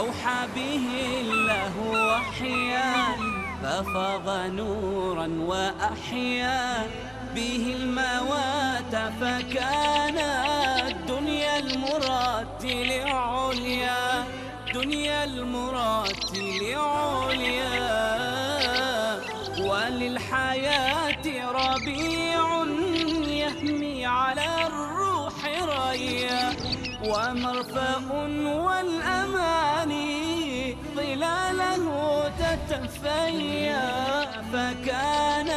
أوحى به الله وحيا ففاض نورا وأحيا به الموات فكان الدنيا المرتل عليا دنيا المرتل عليا وللحياة ربيع يهمي على الروح ريا ومرفأ والأماني ظلاله تتفيا فكان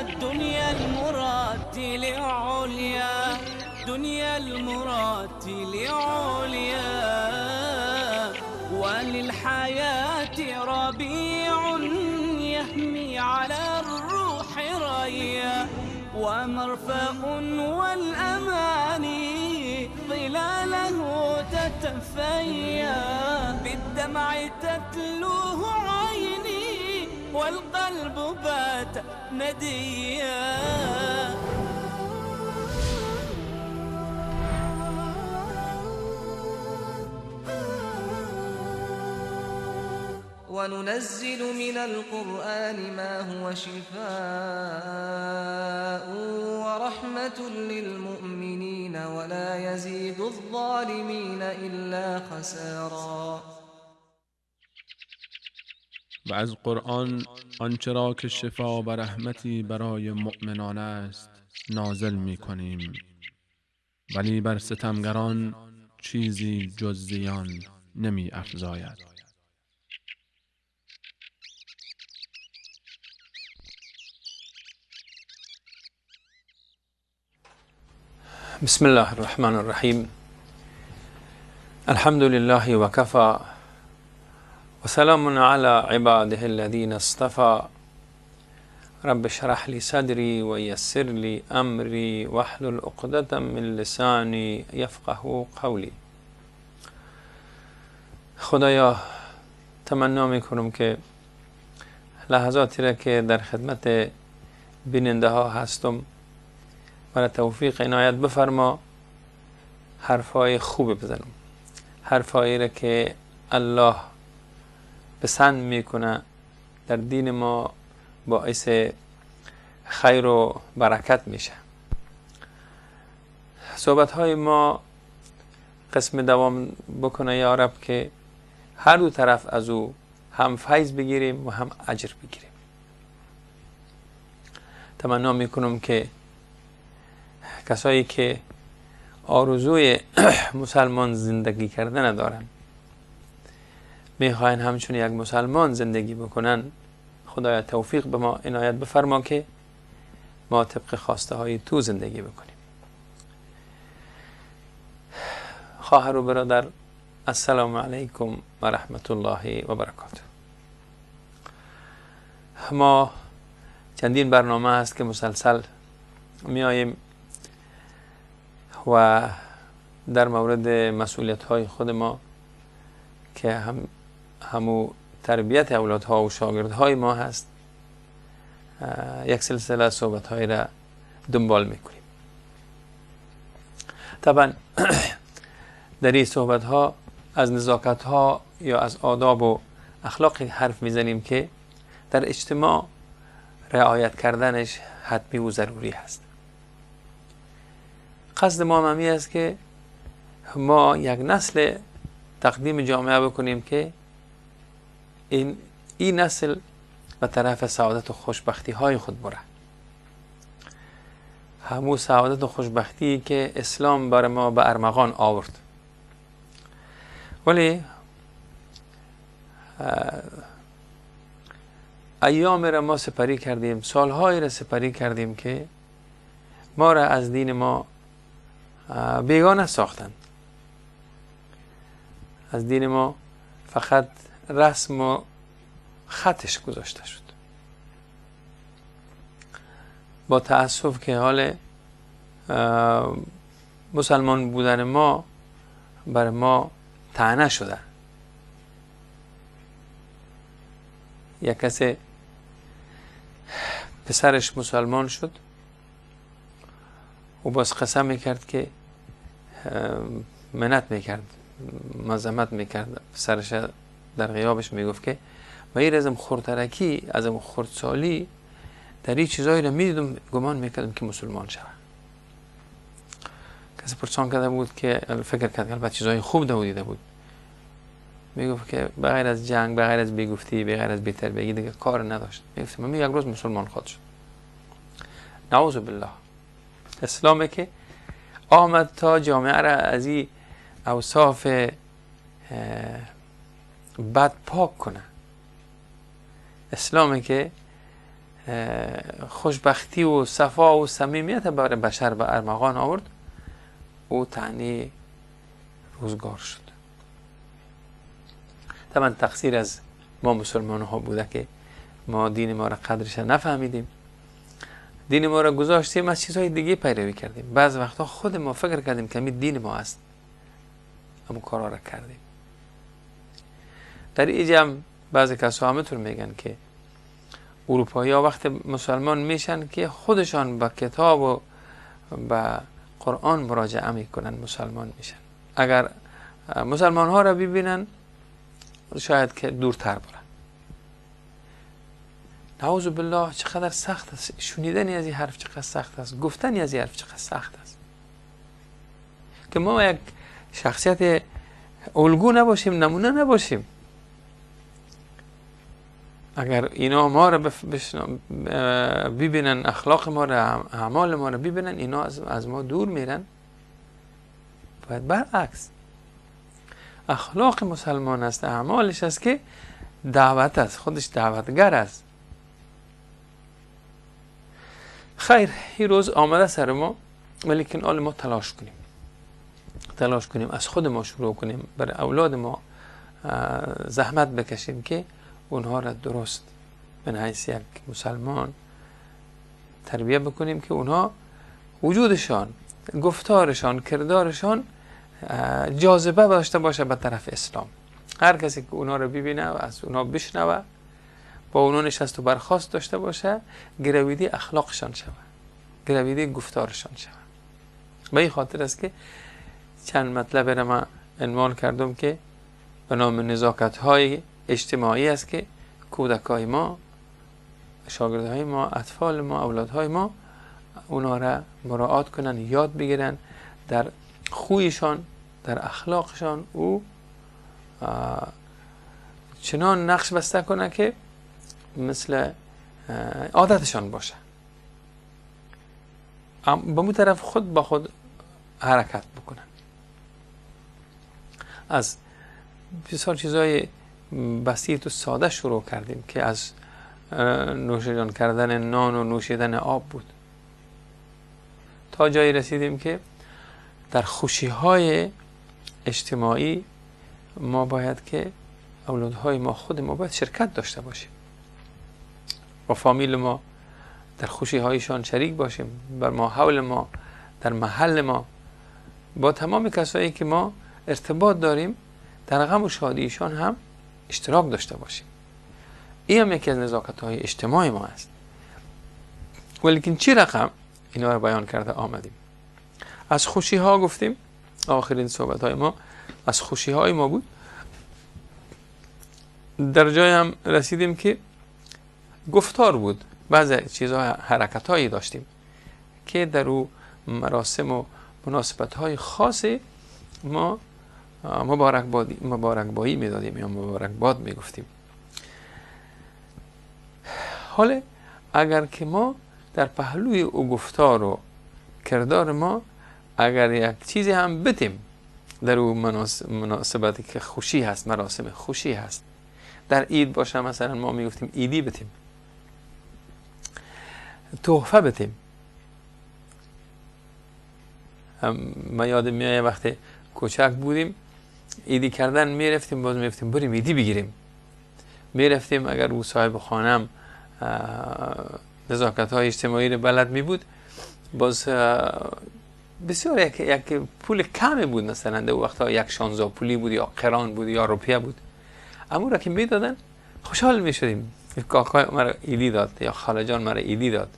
الدنيا المرتل عليا دنيا المرتل عليا وللحياة ربيع يهمي على الروح ريا ومرفأ والأماني ظلاله تتفيا بالدمع تتلوه عيني والقلب بات نديا وننزل من القرآن ما هو شفاء ورحمة للمؤمنين ولا يزيد الظالمين إلا خسارا. و از قرآن آنچه را که شفا و رحمتی برای مؤمنان است نازل می کنیم، ولی بر ستمگران چیزی جز زیان نمی افزاید. بسم الله الرحمن الرحیم. الحمد لله وكفى وسلام على عباده الذين اصطفى رب اشرح لي صدري ويسر لي امري واحلل عقدة من لساني يفقه قولي. خدایا تمنا میکنم که لحظاتی را که در خدمت بیننده ها هستم مرا توفیق عنایت بفرما حرفای خوب بزنم، حرفایی را که الله پسند میکنه، در دین ما باعث خیر و برکت میشه. صحبت های ما قسم دوام بکنه یا رب که هر دو طرف از او هم فیض بگیریم و هم اجر بگیریم. تمنا میکنم که کسایی که آرزوی مسلمان زندگی کردن ندارن، میخواین همچون یک مسلمان زندگی بکنن، خدایا توفیق به ما عنایت بفرما که ما طبق خواسته های تو زندگی بکنیم. خواهر و برادر، السلام علیکم و رحمت الله و برکاته. ما چندین برنامه هست که مسلسل میاییم و در مورد مسئولیت های خود ما که همو تربیت اولادها و شاگردهای ما هست، یک سلسله صحبت های را دنبال میکنیم. طبعا در این صحبت ها از نزاکت ها یا از آداب و اخلاق حرف میزنیم که در اجتماع رعایت کردنش حتمی و ضروری هست. قصد ما همی است که ما یک نسل تقدیم جامعه بکنیم که این نسل به طرف سعادت و خوشبختی های خود بره. همون سعادت و خوشبختی که اسلام بر ما به ارمغان آورد. ولی ایام را ما سپری کردیم، سالهای را سپری کردیم که ما را از دین ما بیگانه ساختند. از دین ما فقط رسم و خطش گذاشته شد. با تأسف که حال مسلمان بودن ما بر ما طعنه شده. یک کسی پسرش مسلمان شد و باز قسم میکرد که منت میکرد مذمت میکرد، سرش در غیابش میگفت که غیر ازم خردترکی، ازم خردسالی در این چیزایی رو میدیدم گمان میکردم که مسلمان شوم. کسی پرسان کرده بود که فکر کرد که البته چیزای خوب دیده بود، میگفت که بغیر از جنگ، بغیر از بیگفتی، بغیر از بی‌تربیتی دیگه کار نداشت. میگفت من یک روز مسلمان خواهد شد. نعوذ بالله. اسلامی که آمد تا جامعه را از این اوصاف بد پاک کنه، اسلامی که خوشبختی و صفا و صمیمیت برای بشر به ارمغان آورد، او تعنی روزگار شد. طبعا تقصیر از ما مسلمان ها بوده که ما دین ما را قدرش نفهمیدیم، دین ما را گذاشتیم از چیزهای دیگه پیروی کردیم. بعض وقتا خود ما فکر کردیم که همین دین ما است، اما کارا را کردیم. در اینجا بعضی کسا همینطور میگن که اروپایی ها وقت مسلمان میشن که خودشان با کتاب و با قرآن مراجعه میکنن، مسلمان میشن. اگر مسلمان ها را ببینن شاید که دورتر برن. نعوذ بالله، چقدر سخت است شنیدنی از این حرف، چقدر سخت است گفتنی از این حرف، چقدر سخت است که ما یک شخصیت الگو نباشیم، نمونه نباشیم. اگر اینا ما را ببینن، اخلاق ما را، اعمال ما را ببینن، اینا از ما دور میرن. باید برعکس اخلاق مسلمان است، اعمالش است که دعوت است، خودش دعوتگر است. خیر، این روز آمده سر ما، ولیکن آل ما تلاش کنیم از خود ما شروع کنیم، برای اولاد ما زحمت بکشیم که اونها را درست من حیث یک مسلمان تربیه بکنیم که اونها وجودشان، گفتارشان، کردارشان جاذبه داشته باشه به طرف اسلام. هر کسی که اونها را ببینه و از اونها بشنوه، با اونها نشست و برخاست داشته باشه، گرویدی اخلاقشان شود، گرویدی گفتارشان شود. به این خاطر است که چند مطلب را من عنوان کردم که به نام نزاکت های اجتماعی است که کودکای ما، شاگردهای ما، اطفال ما، اولادهای ما اونا را مراعات کنن، یاد بگیرن، در خویشان، در اخلاقشان او چنان نقش بسته کنه که مثل عادتشان باشه. به اون طرف خود با خود حرکت بکنن. از بسیار چیزای بسیط و ساده شروع کردیم که از نوشیدن کردن نان و نوشیدن آب بود، تا جایی رسیدیم که در خوشی‌های اجتماعی ما باید که اولادهای ما، خود ما باید شرکت داشته باشیم، با فامیل ما در خوشی‌هایشان شریک باشیم، بر ما حول ما، در محل ما، با تمام کسایی که ما ارتباط داریم در غم و شادیشان هم اشتراک داشته باشیم. این هم یکی از نزاکت‌های اجتماعی ما است. ولیکن چی رقم اینا رو بیان کرده آمدیم. از خوشی‌ها گفتیم، آخرین صحبت‌های ما از خوشی‌های ما بود. در جای هم رسیدیم که گفتار بود، بعضی چیزها حرکت‌هایی داشتیم که در او مراسم و مناسبت‌های خاص ما مبارکبایی میدادیم یا مبارکباد میگفتیم. حالا اگر که ما در پهلوی او گفتار و کردار ما اگر یک چیزی هم بتیم در او مناسبتی که خوشی هست، مراسم خوشی هست، در عید باشه مثلا ما میگفتیم عیدی بتیم، تحفه بتیم. ما یادم میاد وقتی کوچک بودیم عیدی کردن میرفتیم، باز میرفتیم بریم عیدی بگیریم، میرفتیم اگر او صاحب خانم نزاکت های اجتماعی رو بلد می بود، باز بسیار یک پول کمی بود، مثلا در وقتا یک 16 پولی بود یا قران بود یا روپیه بود، اما را که میدادن خوشحال می شدیم. کاکای مرا عیدی داد یا خاله جان مرا عیدی داد.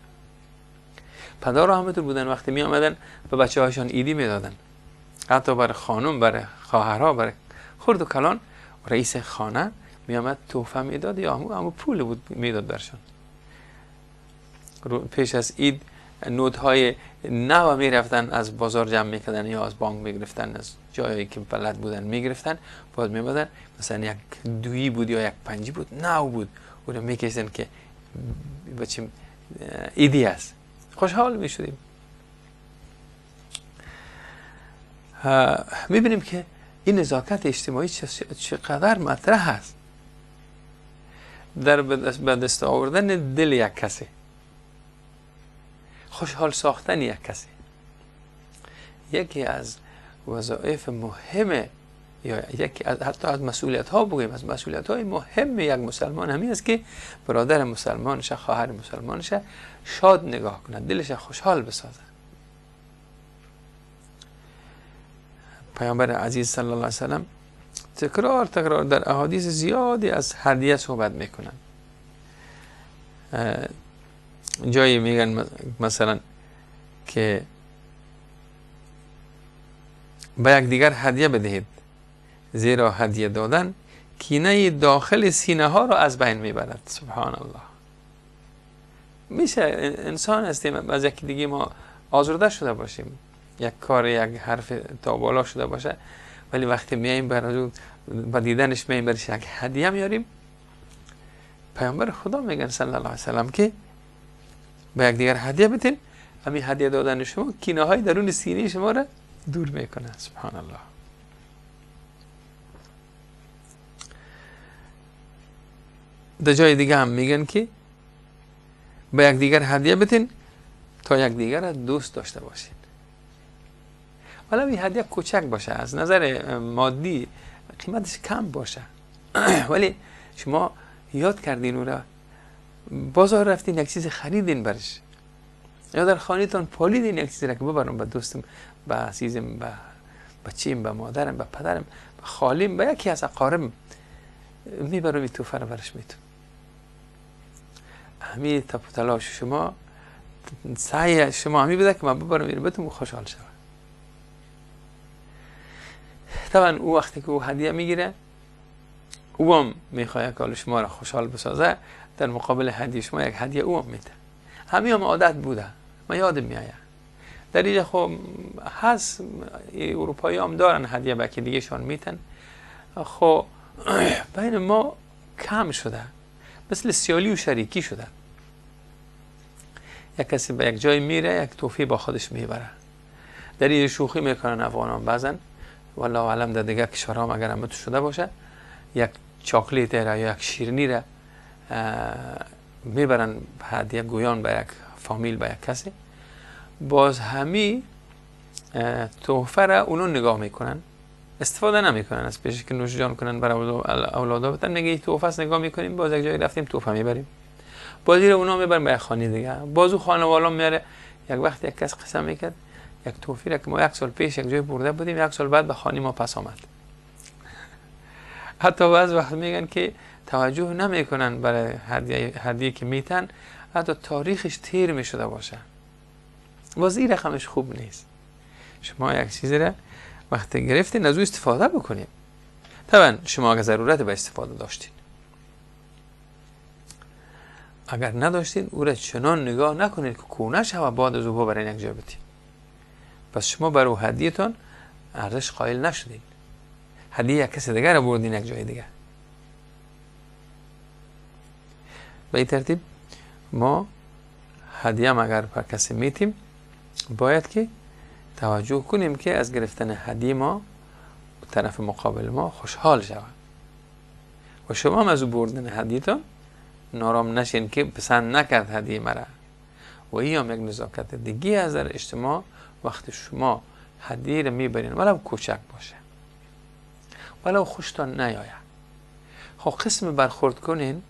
پدر همینطور بودن، وقتی می آمدن به بچه هاشان عیدی می دادن. حتی برای خانم، برای خواهرها، برای خرد و کلان رئیس خانه میامد تحفه میداد یا همون پول بود میداد برشان. پیش از عید نودهای نو میرفتن از بازار جمع میکردن یا از بانک میگرفتن، از جایی که بلد بودن میگرفتن، باز میبادن مثلا یک دویی بود یا یک پنجی بود نو بود، اون میکشتن که بچیم ایدی است. خوشحال میشدیم. میبینیم که این نزاکت اجتماعی چقدر مطرح است در به دست آوردن دل یک کسی، خوشحال ساختن یک کسی. یکی از وظایف مهمه یا یکی از حتی از مسئولیت ها بگویم، از مسئولیت های مهم یک مسلمان همین است که برادر مسلمانش، خواهر مسلمانش شاد نگاه کند، دلش خوشحال بسازه. پیامبر عزیز صلی الله علیه وسلم تکرار در احادیث زیادی از هدیه صحبت میکنن. جایی میگن مثلا که به یک دیگر هدیه بدهید، زیرا هدیه دادن کینه داخل سینه ها را از بین میبرد. سبحان الله. میشه انسان هستیم از یکی دیگه ما آزرده شده باشیم، یک کار یک حرف تا بالا شده باشه، ولی وقتی میایم برای با دیدنش میایم برش یک هدیه میاریم. پیامبر خدا میگن صلی الله علیه وسلم که به یک دیگر هدیه بدین، همین هدیه دادن شما کینه های درون سینه شما را دور میکنه. سبحان الله. در جای دیگه هم میگن که به یک دیگر هدیه بدین تا یک دیگر را دوست داشته باشین. ولی این هدیه کوچک باشه، از نظر مادی قیمتش کم باشه، ولی شما یاد کردین او را، بازار رفتین یک چیز خریدین برش، یا در خانه‌تان پالیدین یک چیزی را که ببرم به دوستم، به عزیزم، به بچیم، به مادرم، به پدرم، به خالیم، به یکی از اقاربم، میبرم این توفه را برش میتون. همین تلاش شما، سعی شما همین بده که من ببرم این بهتون خوشحال شد. طبعا او وقتی که او هدیه میگیره، او هم میخواه که شما را خوشحال بسازه، در مقابل هدیه شما یک هدیه او هم میده. همین هم عادت بوده، من یادم میآید. در اینجا خب هست اروپایی هم دارن هدیه به که دیگه شان میتن، خب بین ما کم شده، مثل سیالی و شریکی شده. یک کسی به یک جای میره یک توفی با خودش میبره، در این شوخی میکنن افغانان بعضن، والله علم در دیگه کشورها اگر هم شده باشه، یک چاکلیت را یا یک شیرینی را میبرن هدیه گویان به یک فامیل، به یک کسی، باز همی تحفه را اونو نگاه میکنن، استفاده نمیکنن از پیش که نوش جان کنن برای اولادا بتن. میگه این تحفه است نگاه میکنیم، باز یک جایی رفتیم تحفه میبریم، بازی رو اونا میبرن به یک خانه دیگه، بازو خانوالا میاره. یک وقت یک کس قسم میکرد یک تحفه را که ما یک سال پیش یک جای برده بودیم، یک سال بعد به خانه ما پس آمد. حتی بعض وقت میگن که توجه نمیکنن برای هدیه که میتن، حتی تاریخش تیر میشده باشه، باز این رقمش خوب نیست. شما یک چیزی را وقتی گرفتین از او استفاده بکنید. طبعا شما اگر ضرورت به استفاده داشتین، اگر نداشتین او را چنان نگاه نکنید که کونه شوه بعد از او ببرین یک جا بتین. پس شما برای هدیه‌تان ارزش قائل نشدین، هدیه یک کسی دیگر را بردین یک جای دیگر. به این ترتیب ما هدیه هم اگر پر کسی میتیم، باید که توجه کنیم که از گرفتن هدیه ما طرف مقابل ما خوشحال شود و شما هم از او بردن هدیه‌تان نارام نشین که پسند نکرد هدیه مرا. و این هم یک نزاکت دیگه از در اجتماع، وقتی شما هدیه را میبرین ولو کوچک باشه، ولو خوشتان نیاید، خب قسم برخورد کنین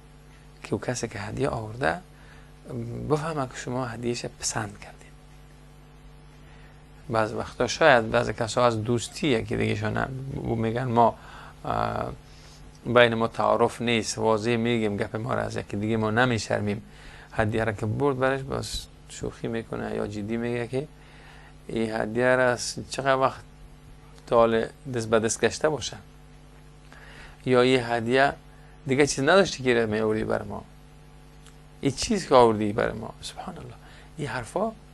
که او کسی که هدیه آورده بفهمه که شما هدیهش پسند کردین. بعض وقتا شاید بعض کسا از دوستیه که دیگه شون میگن ما بین ما تعارف نیست، واضح میگیم گپ ما را از یکی دیگه ما نمیشرمیم، هدیه را که برد برش باز شوخی میکنه یا جدی میگه که این هدیه را چقدر وقت تا حال دست به دست گشته باشه، یا یه هدیه دیگه چیز نداشتی که میوردی بر ما، این چیز که آوردی بر ما. سبحان الله، این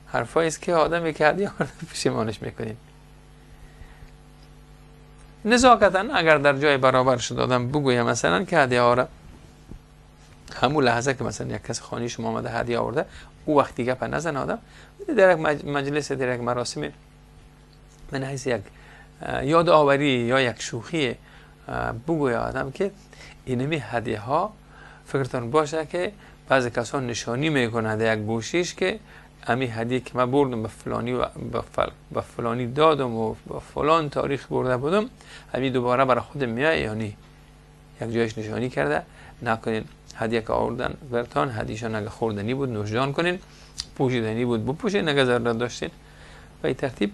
حرفایی است که آدمی که هدیه آورده پشیمانش میکنین. نزاکتا اگر در جای برابر شد آدم بگویم مثلا که هدیه آورده، همون لحظه که مثلا یک کس خانه شما آمده هدیه آورده، او وقتی گپ نزن آدم در یک مجلس، در یک مراسم، من حیث یک یادآوری یا یک شوخی بگوی آدم که اینمی هدیه ها فکرتان باشه که بعضی کسان نشانی میکنه در یک گوشیش که امی هدیه که من بردم به فلانی و به فلانی دادم و به فلان تاریخ برده بودم، امی دوباره برای خود میای یا نی، یک جایش نشانی کرده. نکنین هدیه که آوردن برتان هدیهشان اگه خوردنی بود نوشجان کنین، پوشیدنی بود بپوشین اگه ضرورت داشتین. و این ترتیب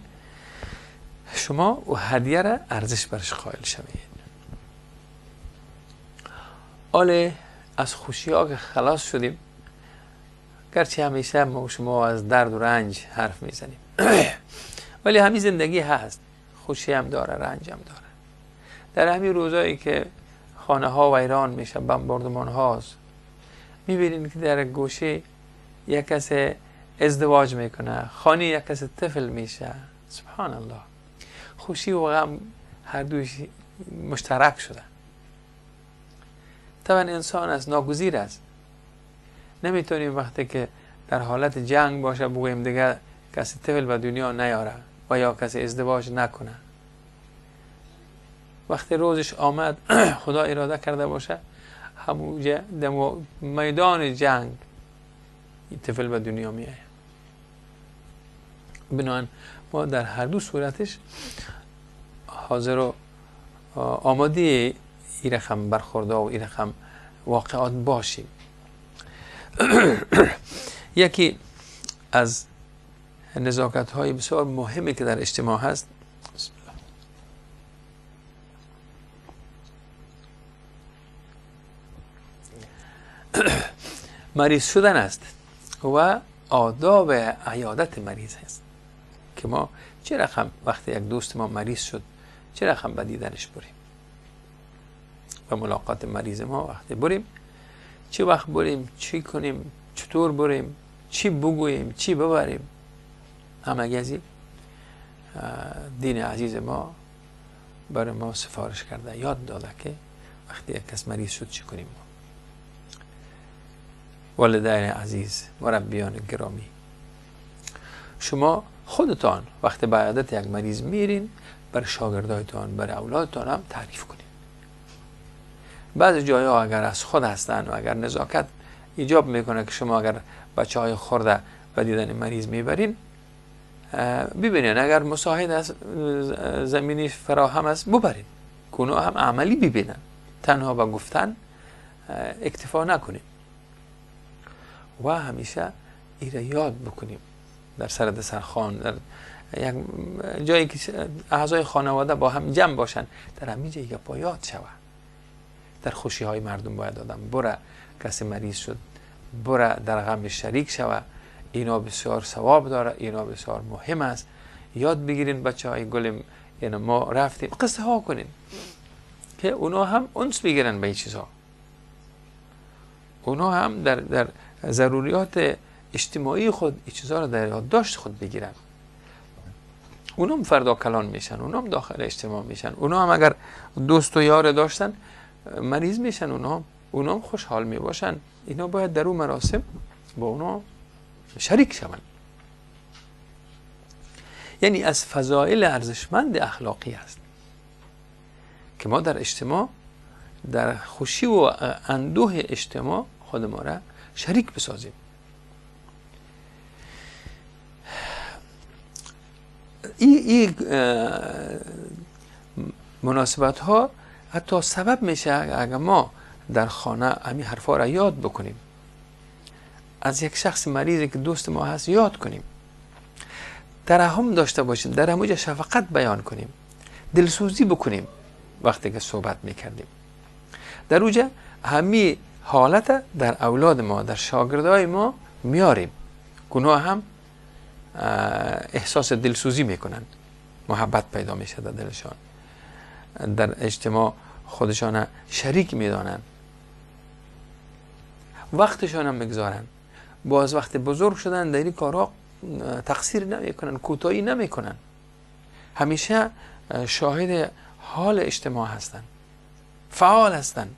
شما و هدیه را ارزش برش قائل شوید. حالا از خوشی ها که خلاص شدیم، گرچه همیشه ما و شما از درد و رنج حرف میزنیم ولی همین زندگی هست، خوشی هم داره، رنج هم داره. در همین روزایی که خانه ها ویران میشه، بمباردمان هاست، میبینید که در گوشه یک کس ازدواج میکنه، خانه یک کس طفل میشه. سبحان الله، خوشی و غم هر دوش مشترک شده. طبعا انسان از ناگزیر است، نمیتونیم وقتی که در حالت جنگ باشه بگوییم دیگه کسی طفل به دنیا نیاره و یا کسی ازدواج نکنه. وقتی روزش آمد خدا اراده کرده باشه، همونجا در میدان جنگ طفل به دنیا میآید. بنابراین ما در هر دو صورتش حاضر و آماده این رقم برخورده و این رقم واقعات باشیم. یکی از نزاکت های بسیار مهمی که در اجتماع هست، مریض شدن است و آداب عیادت مریض است که ما چه رقم وقتی یک دوست ما مریض شد چه رقم به دیدنش بریم و ملاقات مریض ما وقتی بریم چه وقت بریم، چی کنیم، چطور بریم، چی بگوییم، چی ببریم. همه از دین عزیز ما برای ما سفارش کرده، یاد داده که وقتی یک کس مریض شد چی کنیم. والدین عزیز، مربیان گرامی، شما خودتان وقتی به عیادت یک مریض میرین بر شاگردایتان، بر اولادتان هم تعریف کنید. بعضی جایها اگر از خود هستن و اگر نزاکت ایجاب میکنه که شما اگر بچه های خورده به دیدن مریض میبرین، ببینین اگر مساعد است، زمینی فراهم است، ببرین که اونا هم عملی ببینن، تنها با گفتن اکتفا نکنیم. و همیشه ایره یاد بکنیم در سر دسترخوان، در یک جایی که اعضای خانواده با هم جمع باشن، در همین جایی که با یاد شود. در خوشی های مردم باید آدم بره، کسی مریض شد بره در غم شریک شود. اینا بسیار ثواب داره، اینا بسیار مهم است. یاد بگیرین بچه های گلم، یعنی ما رفتیم قصه ها کنین که اونا هم انس بگیرن به این چیزها، اونا هم در ضروریات اجتماعی خود این چیزها رو در یادداشت خود بگیرن. اونا هم فردا کلان میشن، اونا هم داخل اجتماع میشن، اونا هم اگر دوست و یار داشتن مریض میشن، اونا هم خوشحال میباشن. اینا باید در اون مراسم با اونا شریک شون. یعنی از فضائل ارزشمند اخلاقی است که ما در اجتماع، در خوشی و اندوه اجتماع خود ما را شریک بسازیم. این مناسبت ها حتی سبب میشه اگر ما در خانه همین حرفا را یاد بکنیم، از یک شخص مریضی که دوست ما هست یاد کنیم، ترحم داشته باشیم، در همونجا شفقت بیان کنیم، دلسوزی بکنیم. وقتی که صحبت میکردیم در اونجا همین حالت در اولاد ما، در شاگردای ما میاریم، اونا هم احساس دلسوزی میکنن محبت پیدا میشه در دلشان، در اجتماع خودشان شریک میدانن، وقتشان هم میگذارن. باز وقت بزرگ شدن در این کارها تقصیر نمیکنن، کوتاهی نمیکنن، همیشه شاهد حال اجتماع هستن، فعال هستن.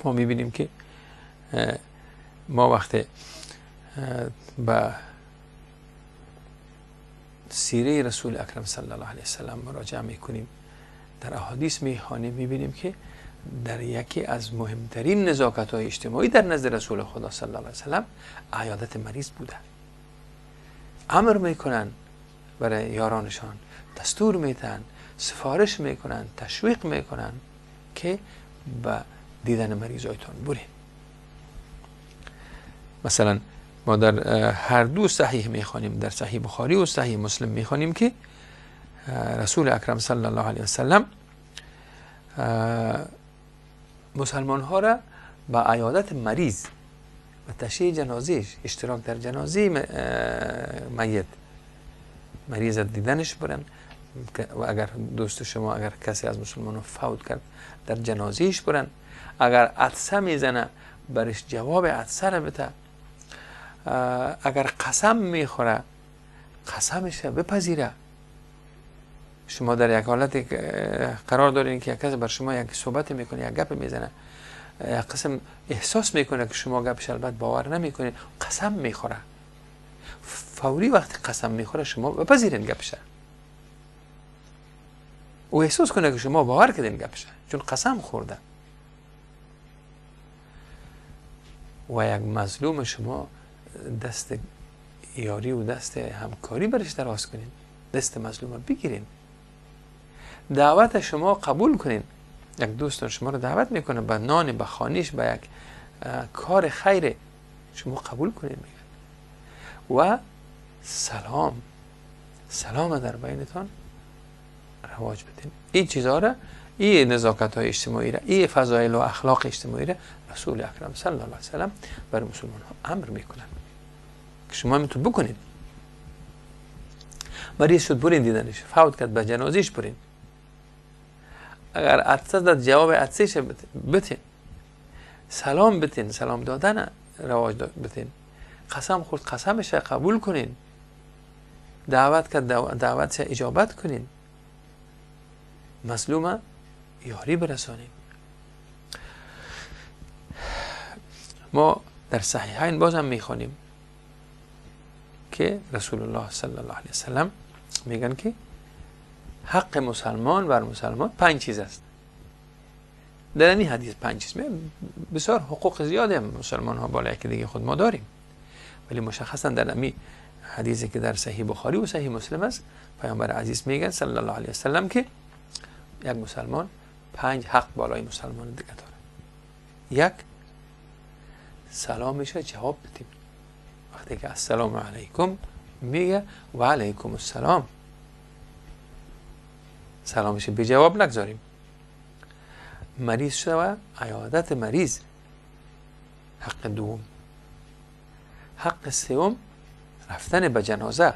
ما میبینیم که ما وقت به سیره رسول اکرم صلی الله علیه وسلم مراجعه میکنیم، در احادیث میخوانیم، میبینیم که در یکی از مهمترین نزاکت‌های اجتماعی در نزد رسول خدا صلی الله علیه وسلم عیادت مریض بوده. امر میکنن برای یارانشان، دستور میدن، سفارش میکنن، تشویق میکنن که به دیدن مریضایتان برین. مثلا ما در هر دو صحیح میخوانیم، در صحیح بخاری و صحیح مسلم میخوانیم که رسول اکرم صلی الله علیه وسلم مسلمان ها را با عیادت مریض و تشییع جنازهش، اشتراک در جنازه مریض دیدنش برن، و اگر دوست شما اگر کسی از مسلمانان فوت کرد در جنازهش برن، اگر عطسه میزنه برش جواب عطسه را بده، اگر قسم میخوره قسمش بپذیره. شما در یک حالت قرار دارین که یک کسی بر شما یک صحبت میکنه، یک گپ میزنه، یک قسم احساس میکنه که شما گپش البته باور نمیکنین، قسم میخوره، فوری وقتی قسم میخوره شما بپذیرین گپش، او احساس کنه که شما باور کردین گپش، چون قسم خورده. و یک مظلوم شما دست یاری و دست همکاری برش دراز کنین، دست مظلوم بگیرین، دعوت شما قبول کنین. یک دوستان شما رو دعوت میکنه به نان، به خانیش، به یک کار خیر، شما قبول کنین میگن. و سلام در بینتان رواج بدین. این چیزها را، این نزاکت های اجتماعی را، این فضایل و اخلاق اجتماعی را رسول اکرم صلی الله علیه وسلم برای مسلمان ها امر میکنن که شما میتون بکنین. مریض شد برین دیدنش، فوت کرد به جنازیش برین، اگر عطسه داد جواب عطسهش بتین، سلام بتین، سلام دادن رواج بتین، قسم خورد قسمش قبول کنین، دعوت کرد دعوتش اجابت کنین، مظلوم یاری برسانیم. ما در صحیحین بازم میخوانیم که رسول الله صلی الله علیه وسلم میگن که حق مسلمان بر مسلمان 5 چیز است. در این حدیث 5 چیز، بسیار حقوق زیاده هم مسلمان ها بالای که دیگه خود ما داریم، ولی مشخصا در این حدیثی که در صحیح بخاری و صحیح مسلم است، پیامبر عزیز میگن صلی الله علیه وسلم که یک مسلمان 5 حق بالای مسلمان دیگه داره. 1 سلامش جواب بدیم، وقتی که السلام علیکم میگه و علیکم السلام، سلامش بی جواب نگذاریم. مریض شده و عیادت مریض، حق دوم. حق سوم رفتن به جنازه،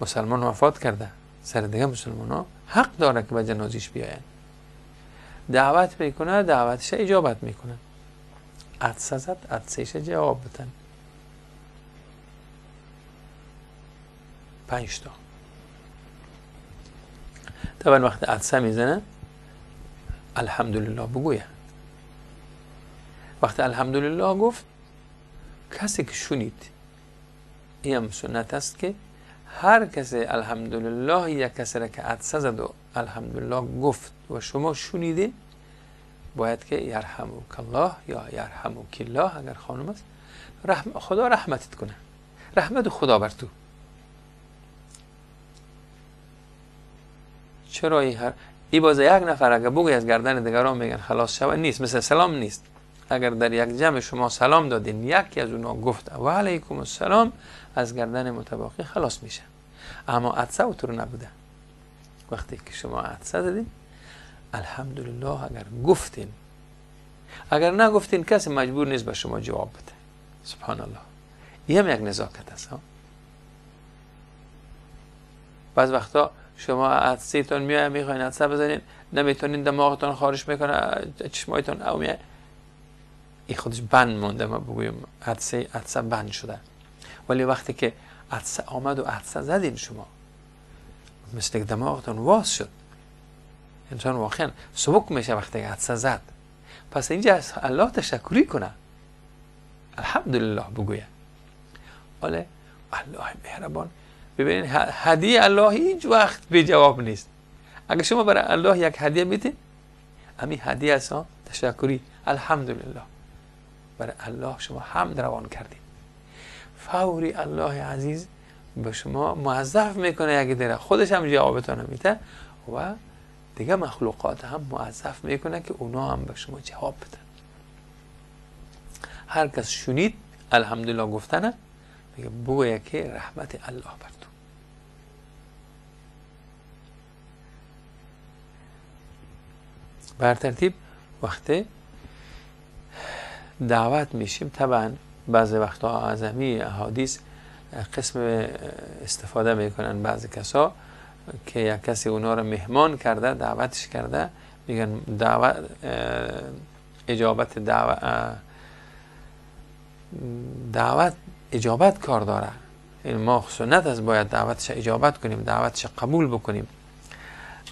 مسلمان وفات کرده، سر دیگه مسلمان ها حق داره که به جنازیش بیاین، دعوت میکنه، دعوتش اجابت میکنه، عطسه زد عطسهش جواب بدن. 5 تا. طبعا وقتی عطسه میزنه الحمدلله بگویه. وقتی الحمدلله گفت، کسی که شنید، این هم سنت است که هر کسی الحمدلله، یک کسی را که عطسه زد و الحمدلله گفت و شما شنیدین، باید که یرحمک الله یا یرحمک الله اگر خانم است، خدا رحمتت کنه، رحمت خدا بر تو. چرا این باز یک نفر اگر بگوی از گردن دیگران میگن خلاص شود، نیست، مثل سلام نیست. اگر در یک جمع شما سلام دادین، یکی از اونا گفت و علیکم السلام، از گردن متباقی خلاص میشه. اما عطسه اوتر نبوده. وقتی که شما عطسه دادین الحمدلله اگر گفتین، اگر نگفتین کسی مجبور نیست به شما جواب بده. سبحان الله. این هم یک نزاکت است. بعض وقتا شما عدسه‌تون میاد میخواین عدسه بزنین، نمیتونین، دماغتون خارج میکنه، چشمایتون او میاد، این خودش بند مونده. ما بگویم عدسه بند شده. ولی وقتی که عدسه آمد و عدسه زدین شما، مثل دماغتون واس شد، انسان واقعا سبک میشه وقتی که عدسه زد. پس اینجا از الله تشکری کنه، الحمدلله بگویه. ولی الله مهربان. ببینید هدیه الله هیچ وقت بی جواب نیست. اگر شما برای الله یک هدیه میدین، همین هدیه است، تشکری، الحمدلله. برای الله شما حمد روان کردید، فوری الله عزیز به شما موظف میکنه یک دیره، خودش هم جوابتون میده و دیگه مخلوقات هم موظف میکنه که اونا هم به شما جواب بدن. هر کس شنید الحمدلله گفتنه، میگه بگویه که رحمت الله بر تو. بر ترتیب وقتی دعوت میشیم، طبعا بعضی وقتا از همین احادیث قسم استفاده میکنن بعضی کسا که یک کسی اونا رو مهمان کرده، دعوتش کرده، میگن دعوت اجابت کار داره. این ما سنت است باید دعوتش اجابت کنیم، دعوتش قبول بکنیم.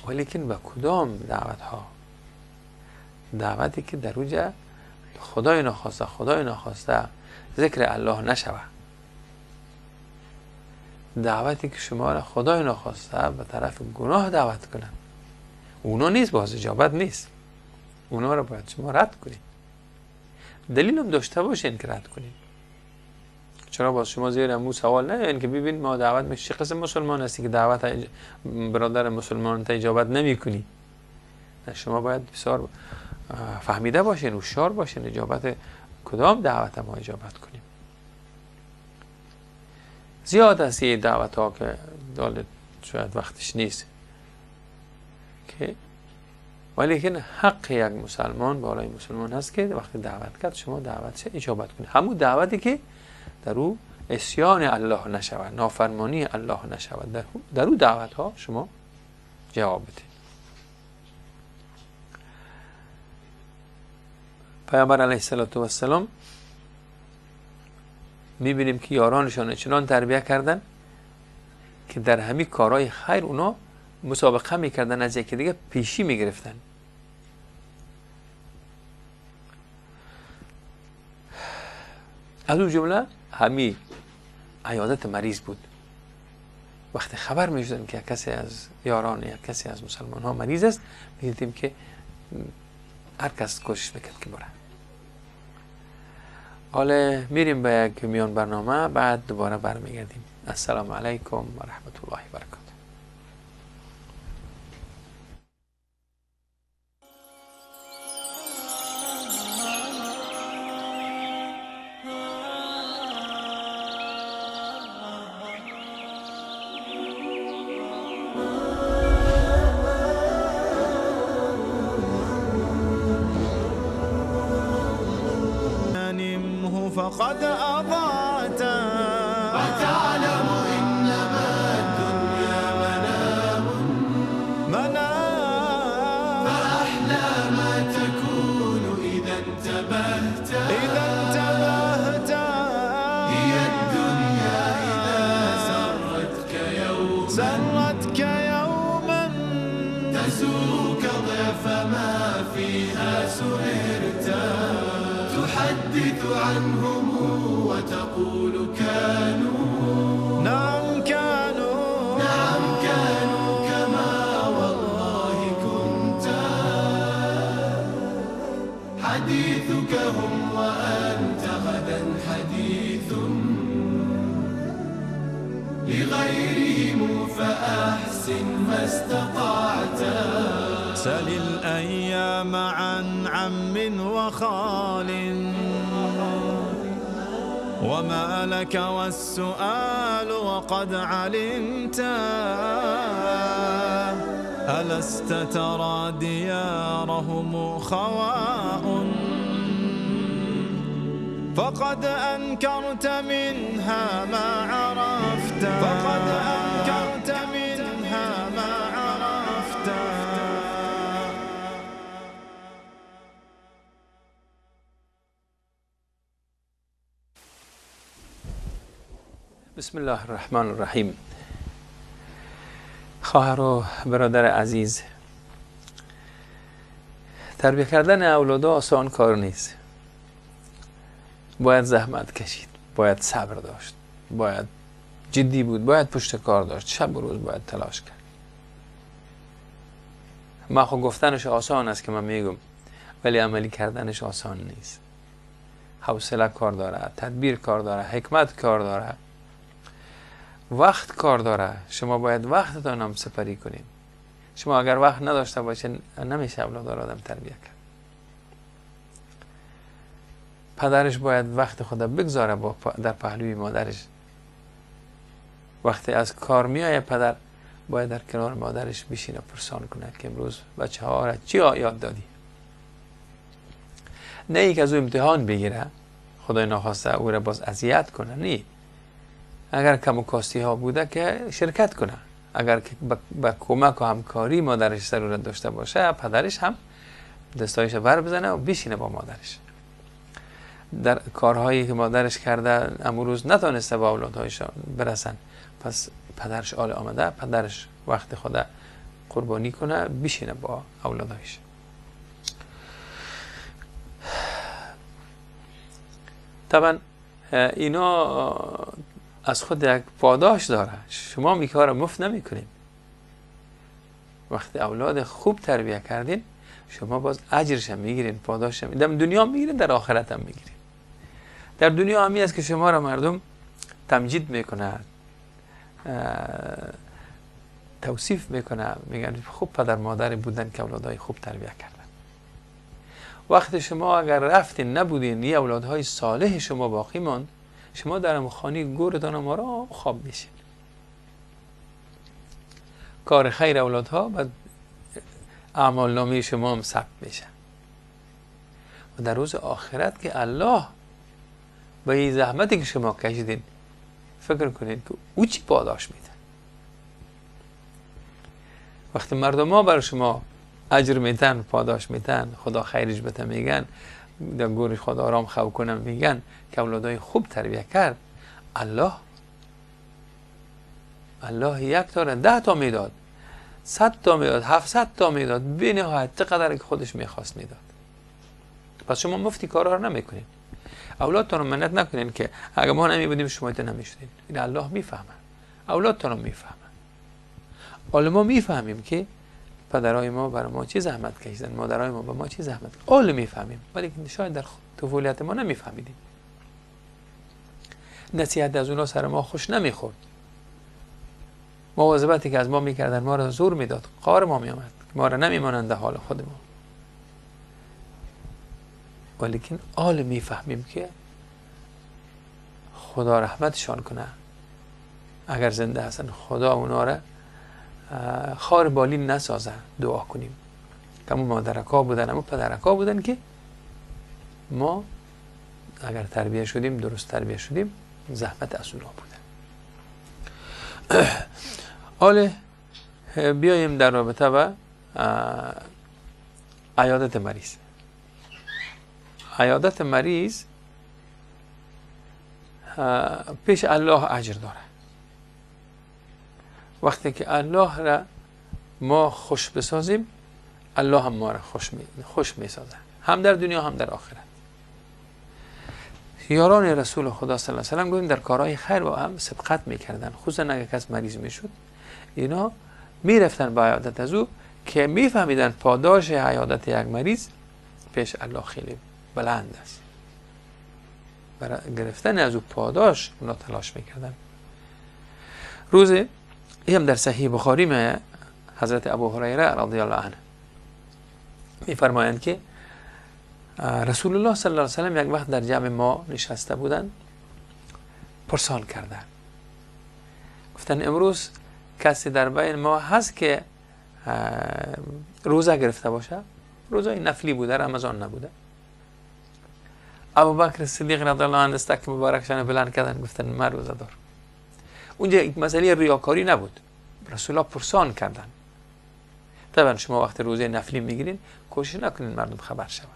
ولیکن به کدام دعوت ها؟ دعوتی که در اوجه خدای نخواسته ذکر الله نشوه، دعوتی که شما را خدای نخواسته به طرف گناه دعوت کنن، اونا نیست، باز اجابت نیست. اونا را باید شما رد کنید. دلیل هم داشته باشین که رد کنید. چرا باز شما زیر امو سوال نیاین که ببین ما دعوت میشه، قسم مسلمان هستی که دعوت برادر مسلمان تا اجابت نمی کنی؟ شما باید بسیار فهمیده باشین، هوشیار باشین، اجابت کدام دعوت ما اجابت کنیم. زیاد است یه دعوت ها که شاید وقتش نیست که، ولیکن حق یک مسلمان بالای مسلمان هست که وقتی دعوت کرد شما دعوتش اجابت کنید. همون دعوتی که در او عصیان الله نشود، نافرمانی الله نشود، در او دعوت ها شما جواب بدید. پیامبر علیه السلام میبینیم که یارانشان چنان تربیت کردن که در همین کارهای خیر اونا مسابقه میکردن، از یکی دیگه پیشی میگرفتن. از اون جمله همین عیادت مریض بود. وقتی خبر میشدن که کسی از یاران یا کسی از مسلمان ها مریض است، میدیدیم که هر کس کوشش میکرد که بره. حالا میریم به یک میان برنامه، بعد دوباره برمیگردیم. السلام علیکم و رحمت الله و برکاته. فقد أضعت وتعلم إنما الدنيا منام فأحلى ما تكون إذا انتبهت هي الدنيا إذا سرتك يوما تسوك ضعف ما فيها سهرت، تحدث عنهم وتقول كانوا، نعم كانوا كما والله كنت، حديثك هم وأنت غدا حديث لغيرهم فأحسن ما استطعت. سل الأيام عن عم وخال وما لك والسؤال وقد علمت، ألست ترى ديارهم خواء فقد أنكرت منها ما عرفت، فقد أنكرت منها ما عرفت. بسم الله الرحمن الرحیم. خواهر و برادر عزیز، تربیه کردن اولاد آسان کار نیست. باید زحمت کشید، باید صبر داشت، باید جدی بود، باید پشت کار داشت، شب و روز باید تلاش کرد. من خود گفتنش آسان است که من میگم، ولی عملی کردنش آسان نیست. حوصله کار داره، تدبیر کار داره، حکمت کار داره، وقت کار داره. شما باید وقتتان هم سپری کنید. شما اگر وقت نداشته باشین نمیشه اولاد آدم تربیه کرد. پدرش باید وقت خود بگذاره در پهلوی مادرش. وقتی از کار میایه پدر باید در کنار مادرش بشینه پرسان کنه که امروز بچه ها را چی یاد دادی. نه یک از او امتحان بگیره، خدای ناخواسته او را باز اذیت کنه. نه، اگر کم و کاستی ها بوده که شرکت کنه. اگر با کمک و همکاری مادرش ضرورت داشته باشه، پدرش هم دستایش بر بزنه و بشینه با مادرش. در کارهایی که مادرش کرده امروز نتونسته با اولادهایش برسن، پس پدرش آل آمده، پدرش وقت خود قربانی کنه بشینه با اولادهایش. طبعا اینا از خود یک پاداش داره. شما می کار مفت نمی کنین. وقتی اولاد خوب تربیه کردین شما باز اجرش هم میگیرین، پاداش هم در دنیا میگیرین، در آخرت هم میگیرین. در دنیا همی است که شما را مردم تمجید میکنه، توصیف میکنه، میگن خوب پدر مادری بودن که اولادهای خوب تربیه کردن. وقتی شما اگر رفتین نبودین یه اولادهای صالح شما باقی ماند، شما در مخانی گورتان ما را خواب میشین. کار خیر اولادها و اعمال نامه شما هم ثبت میشه و در روز آخرت که الله با این زحمتی که شما کشیدین فکر کنید که او چی پاداش میده. وقتی مردم ها برای شما اجر میتن، پاداش میتن، خدا خیرش بده میگن، در گورش خدا آرام خواب کنم میگن که اولادای خوب تربیه کرد، الله 1 تا 10 تا میداد، 100 تا میداد، 700 تا میداد، بی نهایت چقدر که خودش میخواست میداد. پس شما مفتی کارا رو نمیکنین. اولادتون رو منت نکنین که اگه ما نمی بودیم شما ایت نمیشدین. این الله میفهمه، اولادتون رو میفهمه. حالا ما میفهمیم که پدرای ما برای ما چی زحمت کشیدن، مادرای ما برای ما چی زحمت کشیدن. حالا میفهمیم، ولی شاید در طفولیت ما نمیفهمیدیم. نصیحت از اونا سر ما خوش نمیخورد. مواظبتی که از ما میکردن ما را زور میداد، قار ما میامد، ما را نمیمانند حال خود ما. ولیکن حال میفهمیم که خدا رحمتشان کنه، اگر زنده هستن خدا اونا را خار بالین نسازه. دعا کنیم که همون مادرکا بودن، همون پدرکا بودن که ما اگر تربیه شدیم، درست تربیه شدیم، زحمت از اونا بودن. حالا بیاییم در رابطه با عیادت مریض. عیادت مریض پیش الله اجر داره. وقتی که الله را ما خوش بسازیم، الله هم ما را خوش میسازه، هم در دنیا هم در آخرت. یاران رسول خدا صلی الله علیه و سلم گفتن در کارهای خیر با هم سبقت میکردن، خصوصا اگر کس مریض میشد اینا میرفتن با عیادت از او که میفهمیدن پاداش عیادت یک مریض پیش الله خیلی بلند است. برای گرفتن از او پاداش اونا تلاش میکردن. روزی هم در صحیح بخاری میں حضرت ابو هریره رضی الله عنه میفرمایند که رسول الله صلی الله علیه و سلم یک وقت در جمع ما نشسته بودند، پرسان کردند، گفتن امروز کسی در بین ما هست که روزه گرفته باشه؟ روزه نفلی بوده، رمضان نبوده. ابوبکر صدیق رضی الله عنه دستک مبارکشان بلند کردن گفتن من روزه دار. اونجا یک مسئله ریاکاری نبود، رسول الله پرسان کردن. طبعا شما وقت روزه نفلی میگیرین کوشش نکنین مردم خبر شون.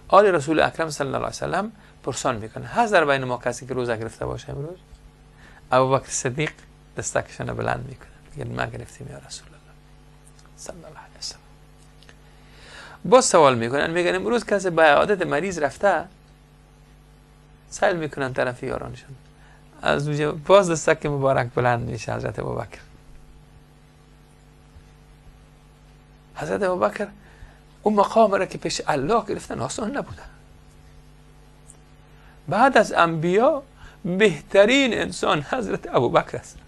آل رسول اکرم صلی الله علیه و سلم پرسان میکنه هست در بین ما کسی که روزه گرفته باشه امروز؟ ابوبکر صدیق دستکشان بلند میکنه میگن ما گرفتیم یا رسول الله صلی الله علیه و سلم. باز سوال میکنن میگن امروز کسی به عیادت مریض رفته؟ سوال میکنن طرف یارانشون. از اونجا باز دستک مبارک بلند میشه حضرت ابوبکر. حضرت ابوبکر اون مقام را که پیش الله گرفتن آسان نبوده. بعد از انبیا بهترین انسان حضرت ابوبکر است.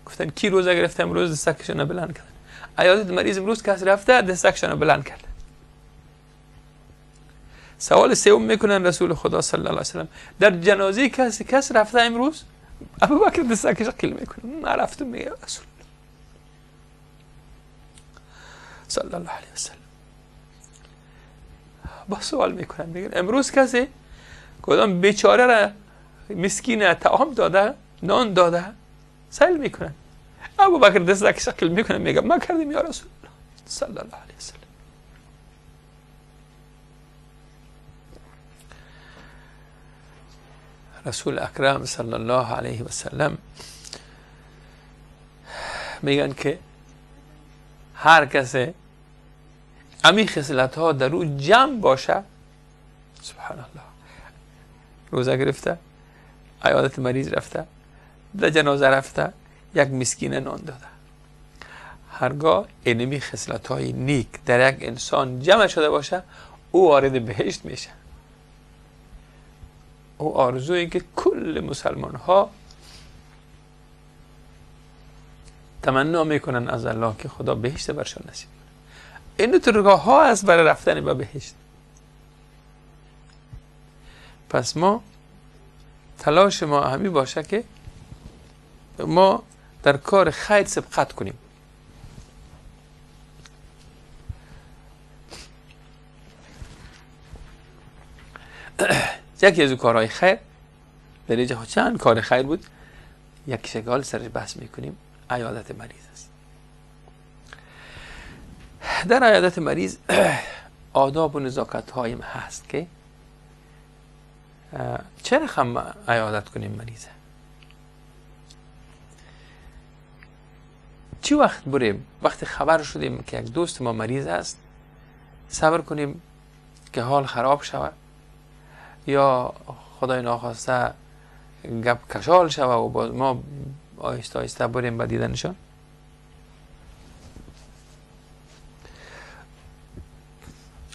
گفتن کی روزه گرفته امروز دستکشون بلند کردن. عیادت مریض امروز کس رفته دستکشون بلند کردن. سوال سوم میکنن رسول خدا صلی الله علیه و سلم در جنازه کس رفته امروز؟ ابوبکر دستکش قیل میکنه من رفتم میگه رسول صلی الله علیه و سلم. با سوال میکنن میگن امروز کسی کدام بیچاره را مسکین طعام داده نان داده؟ سوال میکنن. ابوبکر دستکش قیل میکنه میگه ما کردیم یا رسول الله صلی الله علیه و سلم. رسول اکرم صلی الله علیه و سلم میگن که هر کسی امی خصلت ها در او جمع باشه، سبحان الله، روزه گرفته، عیادت مریض رفته، در جنازه رفته، یک مسکین نان داده، هرگاه اینمی خصلت های نیک در یک انسان جمع شده باشه او وارد بهشت میشه. او آرزویی که کل مسلمان ها تمنا میکنن از الله که خدا بهشت برشان نصیب کنه. این دو راه ها است برای رفتن به بهشت. پس ما تلاش ما همی باشه که ما در کار خیر سبقت کنیم. یکی از کارهای خیر در اینجا چند کار خیر بود، یک شکال سرش بحث میکنیم، عیادت مریض است. در عیادت مریض آداب و نزاکت هایم هست که چرا هم عیادت کنیم مریضه. چی وقت بریم وقتی خبر شدیم که یک دوست ما مریض است صبر کنیم که حال خراب شود یا خدای ناخواسته گپ کشال شود و باز ما آهسته آهسته بریم به دیدنشان؟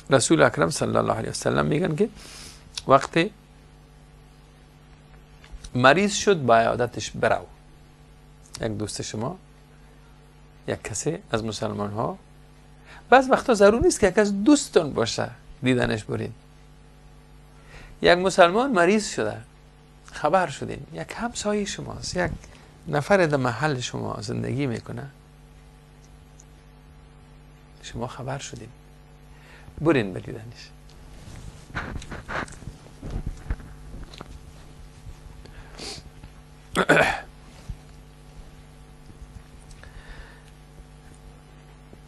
رسول اکرم صلی الله علیه و سلم میگن که وقتی مریض شد با عیادتش برو. یک دوست شما، یک کسی از مسلمان ها، بعض وقتا ضرور نیست که یک از دوستان باشه دیدنش برین. یک مسلمان مریض شده خبر شدین، یک همسایه شماست، یک نفر در محل شما زندگی میکنه، شما خبر شدین برین بدیدنش.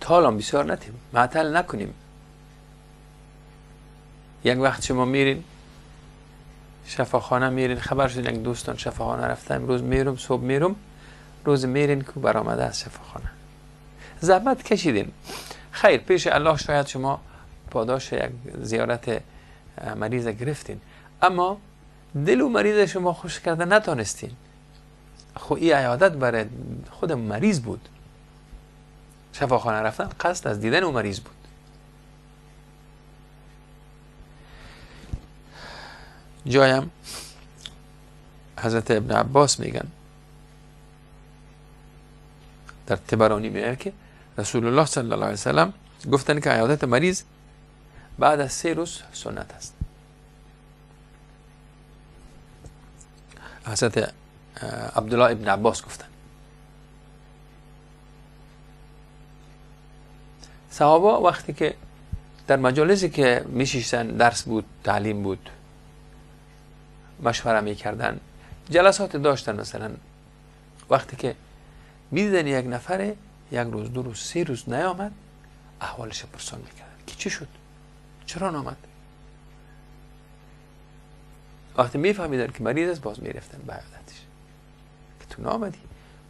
حالا بسیار نتیم، معطل نکنیم. یک وقت شما میرین شفاخانه، میرین خبر شدین یک دوستان شفاخانه رفته، امروز میرم صبح میرم، روز میرین که برآمده از شفاخانه، زحمت کشیدین، خیر پیش الله شاید شما پاداش یک زیارت مریض گرفتین، اما دل و مریض شما خوش کرده نتانستین. خب این عیادت برای خود مریض بود، شفاخانه رفتن قصد از دیدن و مریض بود. جایم حضرت ابن عباس میگن در طبرانی میگه که رسول الله صلی الله علیه وسلم گفتن که عیادت مریض بعد از 3 روز سنت است. حضرت عبدالله ابن عباس گفتن صحابه وقتی که در مجالسی که میشیشتن، درس بود، تعلیم بود، مشوره میکردن، جلسات داشتن، مثلا وقتی که میدیدن یک نفر یک روز، 2 روز، 3 روز نیامد، احوالش پرسان میکردن که چی شد، چرا نامد. وقتی میفهمیدن که مریض است، باز میرفتن به عیادتش که تو نامدی،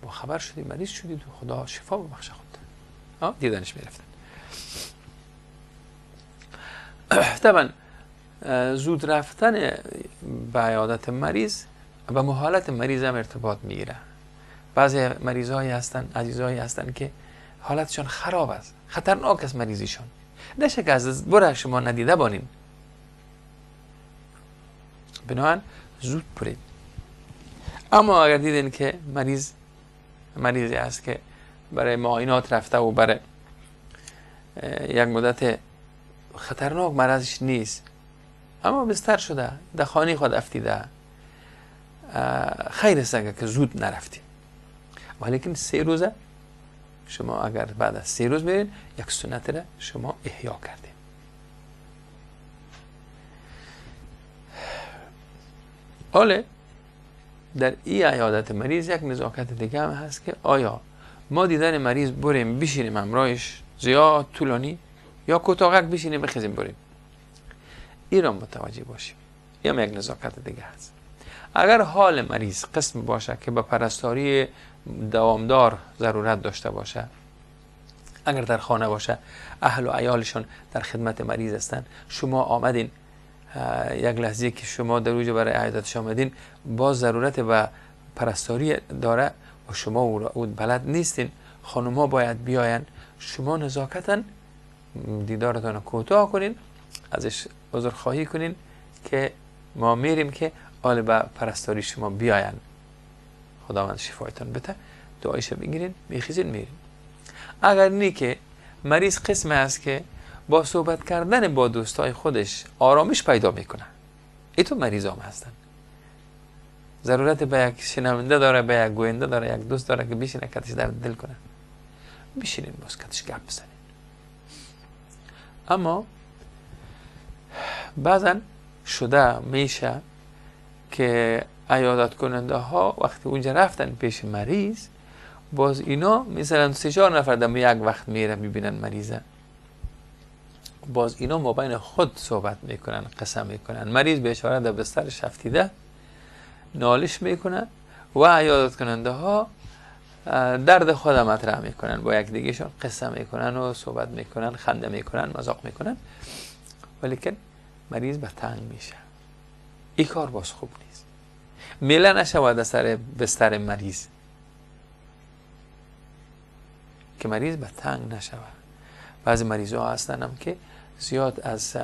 با خبر شدی مریض شدی، تو خدا شفا ببخشه خود. دیدنش میرفتن. طبعا زود رفتن به عیادت مریض به حالت مریض هم ارتباط میگیره. بعضی مریضایی هستن، عزیزایی هستن که حالتشان خراب است، خطرناک است مریضیشان، نشه که از بره شما ندیده بانین. بنابراین زود برید. اما اگر دیدین که مریضی است که برای معاینات رفته و برای یک مدت خطرناک مرضش نیست، اما بستر شده، در خانه خود افتیده، خیر است اگر که زود نرفتیم. ولیکن 3 روزه شما اگر بعد از 3 روز میرین، یک سنت را شما احیا کردیم. حالا در این عیادت مریض یک نزاکت دیگه هم هست که آیا ما دیدن مریض بریم بشینیم همراهش زیاد طولانی، یا کوتاهک بشینیم بخیزیم بریم. این را متوجه باشیم. یا یک نزاکت دیگه هست. اگر حال مریض قسم باشه که به پرستاری دوامدار ضرورت داشته باشه، اگر در خانه باشه، اهل و عیالشان در خدمت مریض هستن، شما آمدین یک لحظه که شما در اوج برای عیادتش آمدین، باز ضرورت به پرستاری داره و شما او بلد نیستین، خانوما باید بیاین، شما نزاکتاً دیدارتان کوتاه کنین، ازش عذرخواهی کنین که ما میریم که آل به پرستاری شما بیاین، خداوند شفایتان بده، دعایش بگیرین، میخیزین میرین. اگر نی که مریض قسم است که با صحبت کردن با دوستای خودش آرامش پیدا میکنه، ایتو مریض هم هستن، ضرورت به یک شنونده داره، به یک گوینده داره، یک دوست داره که بشینه کتش در دل کنه، بشینین باز کتش گپ بزنین. اما بعضا شده میشه که عیادت کننده ها وقتی اونجا رفتن پیش مریض، باز اینا مثلا 3-4 نفر در یک وقت میره میبینن مریضه، باز اینا ما بین خود صحبت میکنن، قسم میکنن، مریض بیچاره در بسترش افتیده نالش میکنن و عیادت کننده ها درد خود مطرح میکنن، با یک دیگهشون قسم میکنن و صحبت میکنن، خنده میکنن، مذاق میکنن، ولیکن مریض به تنگ میشه. این کار باز خوب نیست. میله نشود سر بستر مریض که مریض به تنگ نشود. بعضی مریض ها هستن هم که زیاد از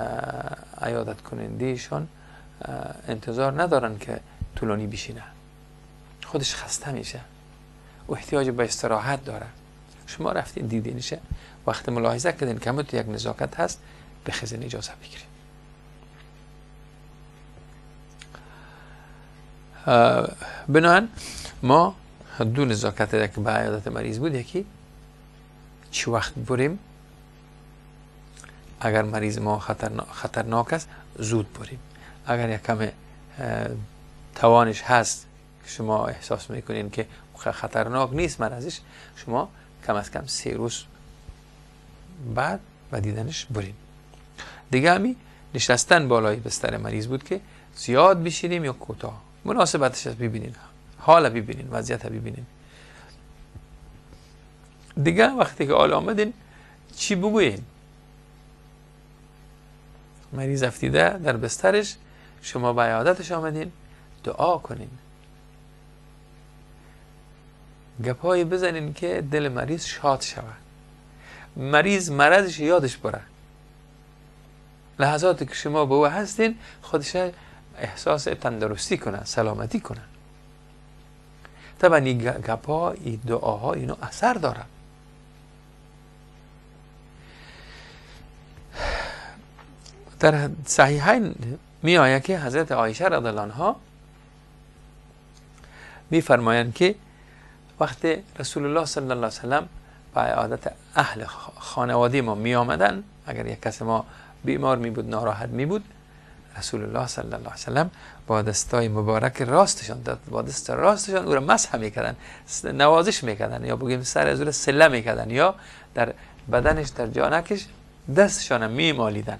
عیادت کنندهشون انتظار ندارن که طولانی بشینه، خودش خسته میشه و احتیاج به استراحت داره. شما رفتین دیدینشه، وقت ملاحظه کردین که همه تو یک نزاکت هست، بخیزین اجازه بگیرین. بنابراین ما 2 نزاکت که به عیادت مریض بود، یکی چی وقت بریم، اگر مریض ما خطرناک است زود بریم، اگر یک کم توانش هست که شما احساس میکنین که خطرناک نیست مرضش، شما کم از کم 3 روز بعد و دیدنش برین. دیگه همی نشستن بالای بستر مریض بود که زیاد بشینیم یا کوتاه، مناسبتش از ببینین، حال ببینین، وضعیت ببینین. دیگه وقتی که حال آمدین چی بگوین؟ مریض افتیده در بسترش، شما به عیادتش آمدین، دعا کنین، گپایی بزنین که دل مریض شاد شود، مریض مرضش یادش بره، لحظاتی که شما به او هستین خودش احساس تندرستی کنه، سلامتی کنه. طبعا این گپا، این دعاها اینو اثر داره. در صحیحین می آید که حضرت عایشه رضی الله عنها می فرمایند که وقت رسول الله صلی الله علیه وسلم به عادت اهل خانواده ما می آمدن. اگر یک کس ما بیمار می بود، ناراحت می بود، رسول الله صلی الله علیه وسلم با دستای مبارک راستشان، با دست راستشان او را مسح میکردن، نوازش میکردن، یا بگیم سر از او را سله میکردن، یا در بدنش، در جانکش دستشان میمالیدن،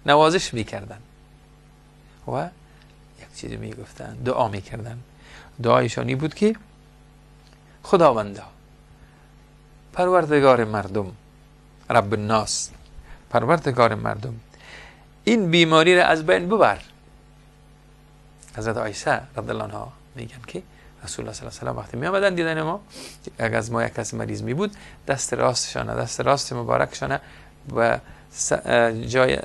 نوازش میکردن و یک چیزی میگفتن، دعا میکردن. دعایشانی بود که خداوندا، پروردگار مردم، رب الناس، پروردگار مردم، این بیماری را از بین ببر. حضرت عایشه رضی الله عنها میگن که رسول الله صلی الله علیه و آله وقتی می آمدن دیدن ما، اگر از ما یک کس مریض می بود، دست راست مبارکشانه و جای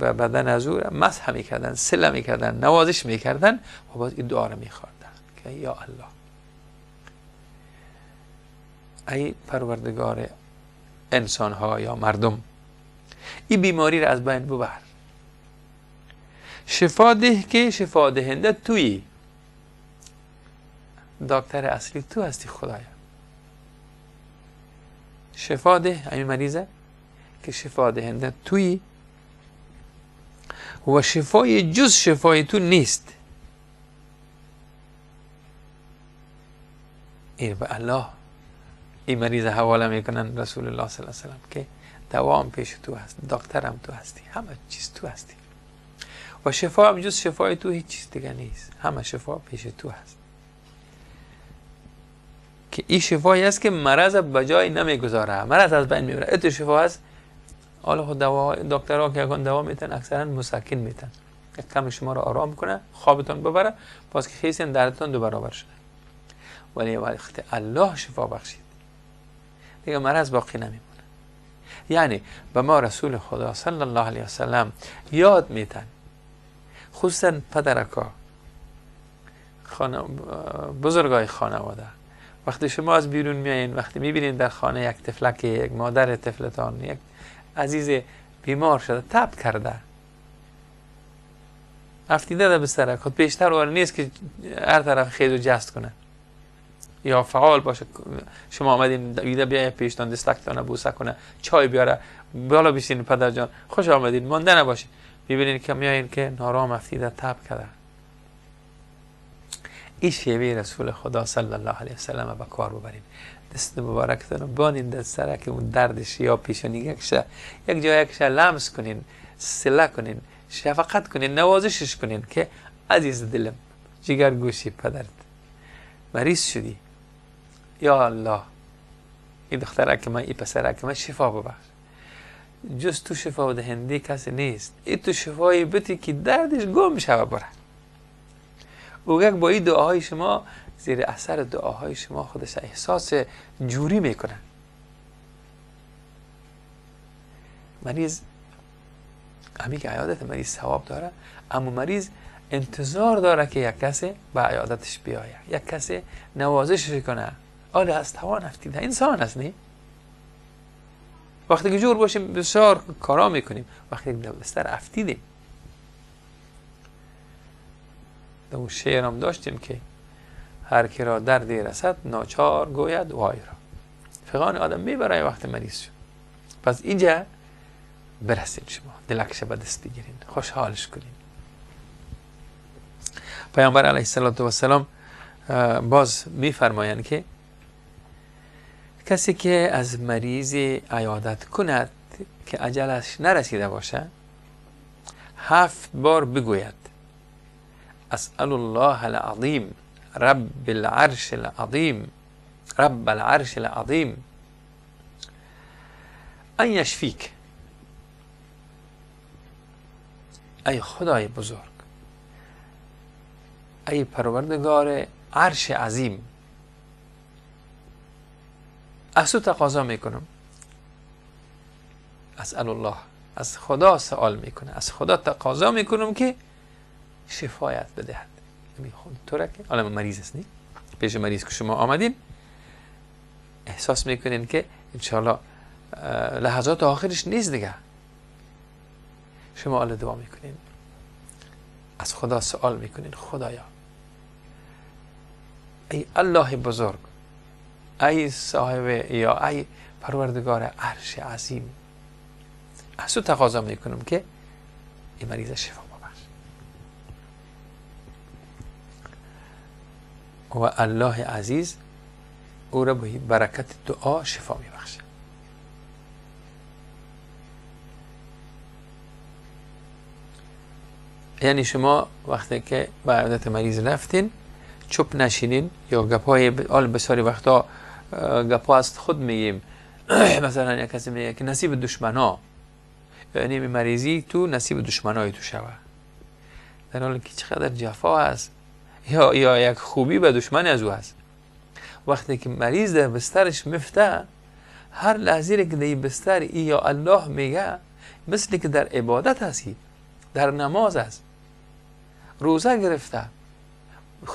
بدن از او مسح میکردن، سله میکردن، نوازش میکردن و باز این دعا را میخواندن که یا الله، ای پروردگار انسان ها یا مردم، این بیماری را از بین ببر، شفا ده که شفا دهنده تویی، دکتر اصلی تو هستی خدایا. شفا ده این مریضه که شفا دهنده تویی و شفای جز شفای تو نیست. این به الله این مریض حواله میکنن رسول الله صلی الله علیه وسلم که دوام پیش تو هست، دکترم تو هستی، همه چیز تو هستی و شفا هم جز شفای تو هیچ چیز دیگه نیست، همه شفا پیش تو هست. که این شفایی است که مرض بجای نمیگذاره، مرض از بین میبره. اتو شفا هست. حالا خود دکترها که اگه دوا میتن اکثرا مسکن میتن، یک کم شما رو آرام کنه، خوابتون ببره، باز که خیسین دردتون دو برابر شده. ولی وقتی الله شفا بخشید دیگه مرض باقی نمیمونه. یعنی به ما رسول خدا صلی الله علیه وسلم یاد میتن، خصوصا پدرکا، بزرگای خانواده، وقتی شما از بیرون میایین، وقتی میبینین در خانه یک طفلک، یک مادر طفلتان، یک عزیز بیمار شده، تب کرده، افتیده در بستر، خود پیشتر وارد نیست که هر طرف خیز و جست کنه یا فعال باشه. شما آمدین ایده بیای پیشتان دستکتان بوسه کنه، چای بیاره، بالا بشین پدر جان خوش آمدین، مانده نباشین، میبینین که میایین که نارام افتیده تب کرده. این شیوه رسول خدا صلی الله علیه وسلم به کار ببرین. دست مبارکتون بانین در سر که اون دردش یا پیشانی یک جایش لمس کنین، سله کنین، شفقت کنین، نوازشش کنین که عزیز دلم، جگر گوشی پدرت مریض شدی، یا الله این دختره که من، این پسره که من شفا ببخش، جز تو شفا دهنده کسی نیست، این تو شفایی بتی که دردش گم شوه بره. او یک با این دعاهای شما، زیر اثر دعاهای شما خودش احساس جوری میکنه. مریض همی که عیادت مریض ثواب داره، اما مریض انتظار داره که یک کسی به عیادتش بیایه، یک کسی نوازشش کنه. آله از توان افتیده انسان است نی؟ وقتی که جور باشیم بسیار کارا میکنیم، وقتی که بستر افتیدیم. در اون شعر هم داشتیم که هر کی را دردی رسد ناچار گوید وای را. فغان آدم میبره وقت مریض شد. پس اینجا برسید شما، دلکش به دست بگیرین، خوشحالش کنین. پیامبر علیه السلام باز میفرمایند که کسی که از مریضی عیادت کند که اجلش نرسیده باشه، 7 بار بگوید اسأل الله العظیم رب العرش العظیم رب العرش العظیم ان یشفیک، ای خدای بزرگ، ای پروردگار عرش عظیم، از تو تقاضا میکنم، اسأل الله، از خدا سوال میکنه، از خدا تقاضا میکنم که شفایت بدهد. خود تو را که حالا مریض است، پیش مریض که شما آمدین احساس میکنین که انشاءالله لحظات آخرش نیست دیگه، شما حالا دعا میکنین، از خدا سوال میکنین خدایا ای الله بزرگ، ای صاحب یا ای پروردگار عرش عظیم، از تو تقاضا میکنم که این مریض شفا ببخش. و الله عزیز او را به برکت دعا شفا میبخشه. یعنی شما وقتی که به عیادت مریض رفتین چوب نشینین، یا گپای بسیاری وقتا گپا از خود میگیم مثلا یک کسی میگه که نصیب دشمنا، یعنی مریضی تو نصیب دشمنای تو شوه، در حالی که چقدر جفا هست یا یک خوبی به دشمن از او هست. وقتی که مریض در بسترش مفته، هر لحظه که در بستر یا الله میگه، مثل که در عبادت هستی، در نماز است، روزه گرفته،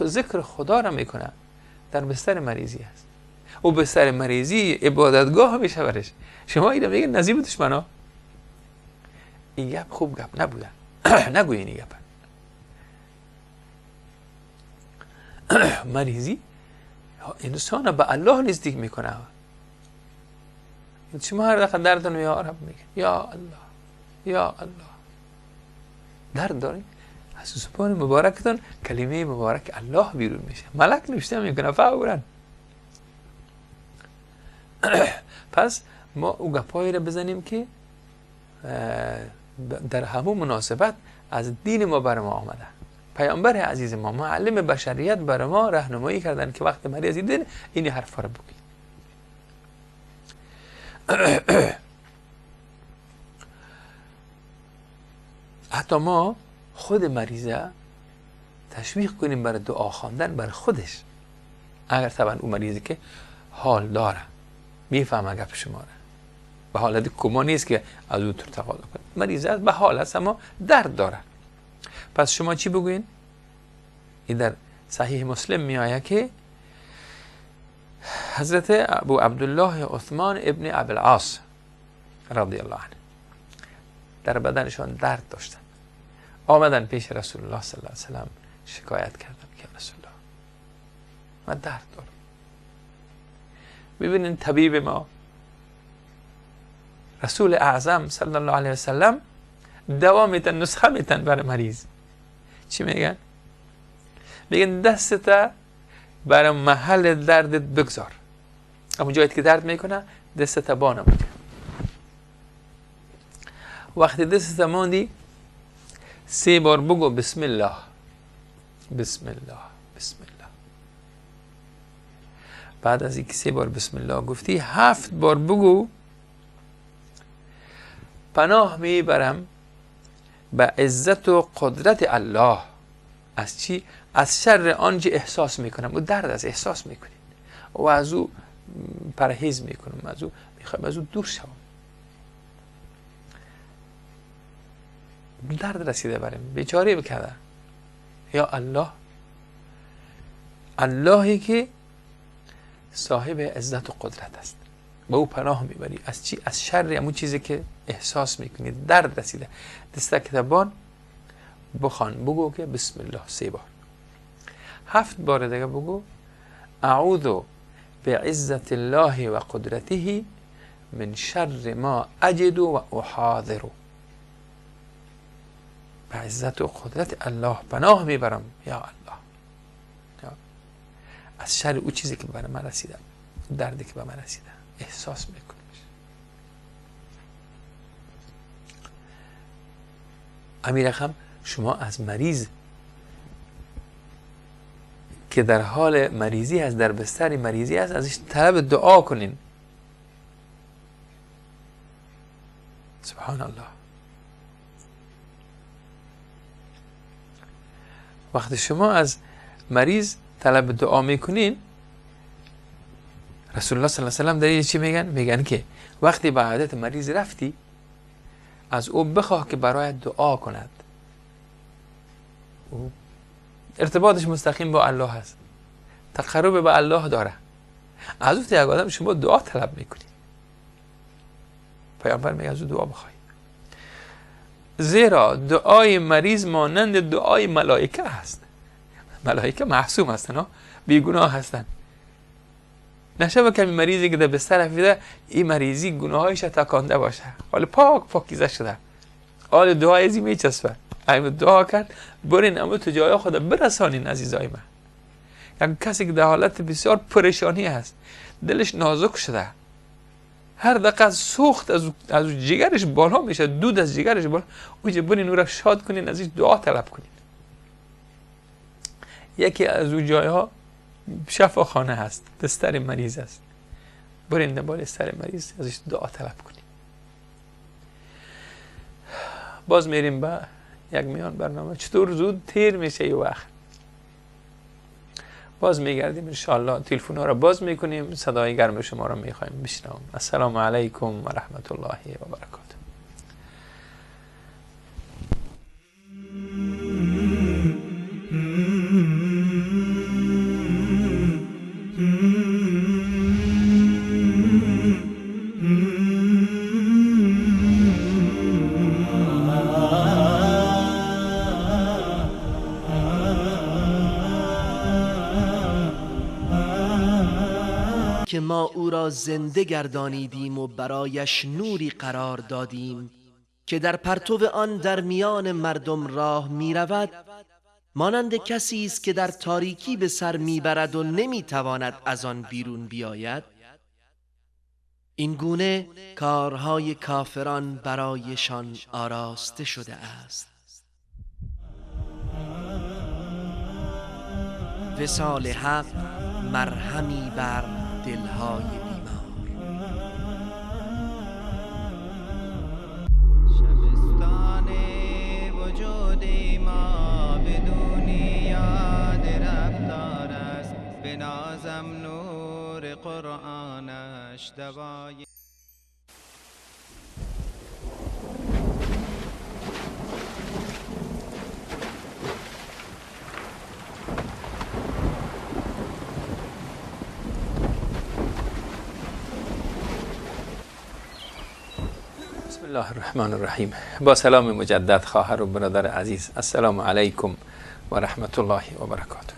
ذکر خدا را میکنه، در بستر مریضی است. او بستر مریضی عبادتگاه میشه برش. شما اینو میگه نصیب دشمنا. این گپ خوب گپ نبوده. نگوین این گپ. مریضی انسان به الله نزدیک میکنه. شما هر دفعه دردتون یا رب میگه یا الله یا الله، درد دارین، از زبان مبارکتون کلمه مبارک الله بیرون میشه، ملک نوشته میکنه فوراً. پس ما او گپایی را بزنیم که در همون مناسبت از دین ما بر ما آمده. پیامبر عزیز ما معلم بشریت بر ما راهنمایی کردن که وقت مریض دیدین این حرفا رو بگید. حتی ما خود مریضه تشویق کنیم برای دعا خواندن بر خودش، اگر طبعا اون مریضی که حال داره، میفهمه گپ شما را، به حالت کما نیست که از او تقاضا کنه، مریض است به حال است اما درد داره. پس شما چی بگوین؟ این در صحیح مسلم می آید که حضرت ابو عبدالله عثمان ابن ابوالعاص رضی الله عنه در بدنشان درد داشتن، آمدن پیش رسول الله صلی الله علیه وسلم شکایت کردن که رسول الله من درد دارم. ببینین طبیب ما رسول اعظم صلی الله علیه وسلم دوا میتن، نسخه میتن برای مریض. چی میگن؟ میگن دستت برای محل دردت بگذار، اما جایی که درد میکنه دستت بانه بکن. وقتی دستت ماندی 3 بار بگو بسم الله بسم الله بسم الله. بعد از اینکه 3 بار بسم الله گفتی 7 بار بگو پناه میبرم به عزت و قدرت الله از چی؟ از شر آنچه احساس میکنم. او درد از احساس میکنید و از او پرهیز میکنم، از او میخوایم از او دور شوم. درد رسیده برم، بیچاره بکرده. یا الله، اللهی که صاحب عزت و قدرت است، به او پناه میبری از چی؟ از شر همون چیزی که احساس میکنید درد رسیده. دسته کتابان بخوان، بگو که بسم الله 3 بار. 7 بار دیگه بگو اعوذ بعزت الله و قدرته من شر ما اجد و احاذر. به عزت و قدرت الله پناه میبرم یا الله، از شر او چیزی که برای من رسیده، دردی که به من رسیده احساس میکنم. امیر رقم شما از مریض که در حال مریضی هست، در بستر مریضی هست، ازش طلب دعا کنین. سبحان الله. وقتی شما از مریض طلب دعا میکنین، رسول الله صلی الله علیه و سلم در چی میگن؟ میگن که وقتی به عیادت مریض رفتی از او بخواه که برایت دعا کند. او ارتباطش مستقیم با الله هست، تقرب به الله داره. از وقتی یک آدم شما دعا طلب میکنید، پیامبر میگه از او دعا بخواهید، زیرا دعای مریض مانند دعای ملائکه هست. ملائکه معصوم هستن، بیگناه هستن. نشه کمی مریضی که در بستر افیده این مریضی گناهایش تکانده باشه، حالا پاکیزه شده، حالا دعای ازی میچسبه، اگه دعا کرد برین اما تو جای خود برسانین عزیزای من. یک کسی که در حالت بسیار پریشانی هست، دلش نازک شده، هر دقیقه سوخت از جگرش بالا میشه، دود از جگرش بالا، اونجا برین او را شاد کنین، ازش دعا طلب کنین. یکی از اون جایها شفاخانه هست، بستر مریض است، برین دنبال بستر مریض ازش دعا طلب کنین. باز میریم به یک میان برنامه. چطور زود تیر میشه یه وقت. باز میگردیم انشاءالله، تلفن ها را باز میکنیم، صدای گرم شما را میخوایم بشنویم. السلام علیکم و رحمت الله و برکاته. که ما او را زنده گردانیدیم و برایش نوری قرار دادیم که در پرتو آن در میان مردم راه می رود، مانند کسی است که در تاریکی به سر می برد و نمی تواند از آن بیرون بیاید. این گونه کارهای کافران برایشان آراسته شده است. وصال حق مرهمی بر دلهای بیمار. شبستان وجود ما بدون یاد رفتار است، به نازم نور قرآنش دوای. بسم الله الرحمن الرحیم. با سلام مجدد خواهر و برادر عزیز، السلام علیکم و رحمت الله و برکاته.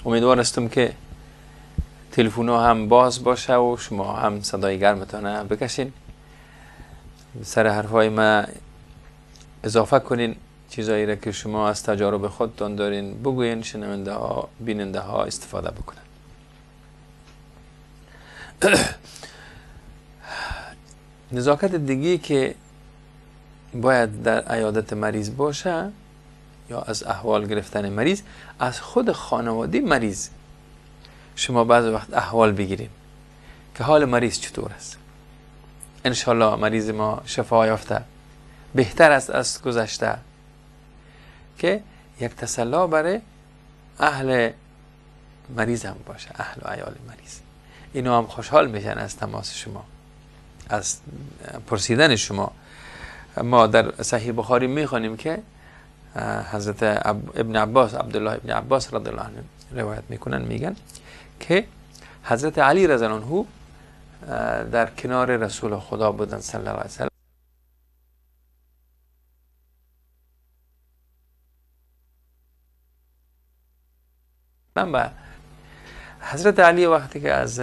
امیدوار هستم که تلفن ها هم باز باشه و شما هم صدای گرمتان بکشین، سر حرفای ما اضافه کنین، چیزایی را که شما از تجارب خودتان دارین بگوین، شنونده ها بیننده ها استفاده بکنن. نزاکت دیگه که باید در عیادت مریض باشه یا از احوال گرفتن مریض، از خود خانواده مریض شما بعض وقت احوال بگیرین که حال مریض چطور است. انشالله مریض ما شفا یافته، بهتر است از گذشته، که یک تسلا برای اهل مریض هم باشه، اهل و عیال مریض. اینا هم خوشحال میشن از تماس شما، از پرسیدن شما. ما در صحیح بخاری میخوانیم که حضرت ابن عباس، عبدالله ابن عباس رضی الله عنه روایت میکنن، میگن که حضرت علی رضی الله عنه در کنار رسول خدا بودن صلی الله علیه وسلم. و حضرت علی وقتی که از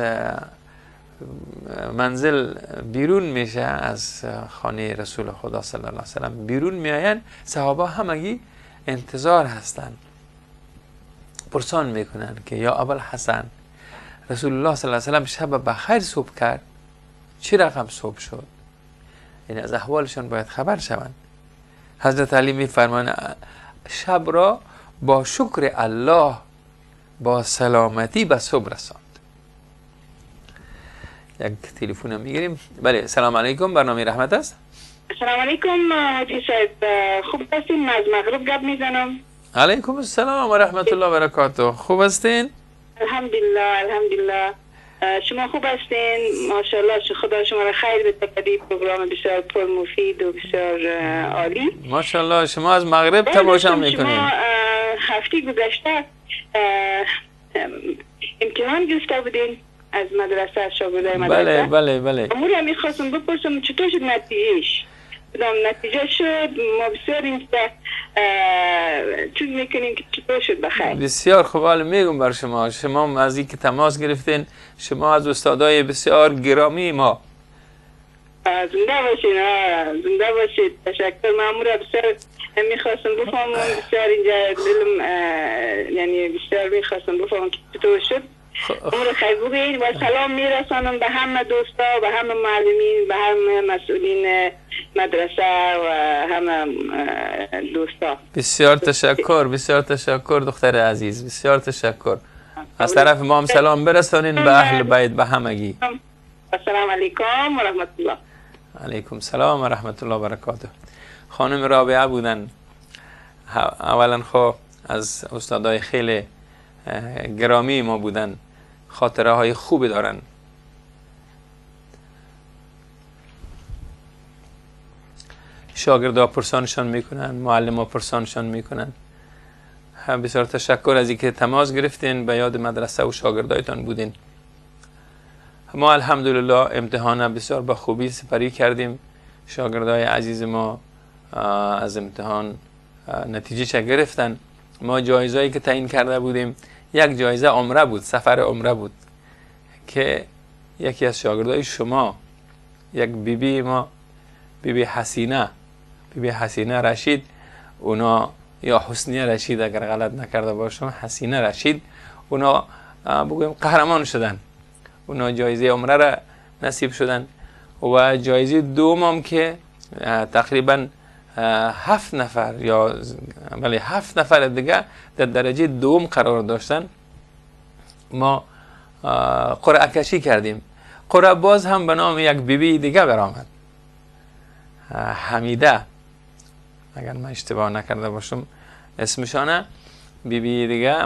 منزل بیرون میشه، از خانه رسول خدا صلی الله علیه وسلم بیرون میاین، صحابه همگی انتظار هستن، پرسان میکنن که یا ابوالحسن، رسول الله صلی الله علیه وسلم شب بخیر صبح کرد، چی رقم صبح شد؟ یعنی از احوالشان باید خبر شوند. حضرت علی میفرمان شب را با شکر الله با سلامتی به صبح رساند. یک تلفن میگیریم. بله، سلام علیکم، برنامه رحمت است. سلام علیکم حاجی صاحب، خوب هستین؟ از مغرب گپ میزنم. علیکم السلام و رحمت الله و برکاته. خوب هستین؟ الحمدلله الحمدلله. شما خوب هستین؟ ماشاءالله، خدا شما را خیر بده. پروگرام بسیار پر مفید و بسیار عالی. ماشاءالله. شما از مغرب تماشا میکنین. شما هفته گذشته امتحان گرفته بودین از مدرسه، از شاگردای مدرسه. بله. امور هم میخواستم بپرسم چطور شد نتیجهش؟ کدام نتیجه شد. ما بسیار اینجا چیز میکنیم که چطور شد بخیر. بسیار خوب. حالا میگم بر شما از این که تماس گرفتین، شما از استادای بسیار گرامی ما. زنده باشید، زنده باشید. تشکر. مامورا بسیار میخواستم بفهمم، بسیار اینجا دلم یعنی بسیار میخواستم بفهمم که چطور شد. عمر خیر بگین و سلام میرسانم به همه دوستا و همه معلمین، به همه مسئولین مدرسه و همه دوستا. بسیار تشکر، بسیار تشکر دختر عزیز، بسیار تشکر. از طرف ما هم سلام برسانین به اهل بیت، به همگی. السلام علیکم و رحمت الله. علیکم سلام و رحمت الله و برکاته. خانم رابعه بودن. اولا خب از استادای خیلی گرامی ما بودن، خاطره های خوبی دارن. شاگردا پرسانشان میکنن، معلم پرسانشان میکنن. بسیار تشکر از اینکه تماس گرفتین، به یاد مدرسه و شاگردایتان بودین. ما الحمدلله امتحان بسیار با خوبی سپری کردیم. شاگردای عزیز ما از امتحان نتیجه چه گرفتن. ما جایزه‌ای که تعیین کرده بودیم، یک جایزه عمره بود، سفر عمره بود که یکی از شاگردای شما، یک بیبی ما، بیبی حسینه رشید، اونا یا حسنیه رشید اگر غلط نکرده باشم، حسینه رشید، اونا بگویم قهرمان شدن. اونا جایزه عمره را نصیب شدن. و جایزه دوم هم که تقریبا 7 نفر یا 7 نفر دیگه در درجه دوم قرار داشتن. ما قرعه کشی کردیم. قرعه باز هم به نام یک بیبی دیگه برآمد، حمیده اگر من اشتباه نکرده باشم اسمشانه. بیبی دیگه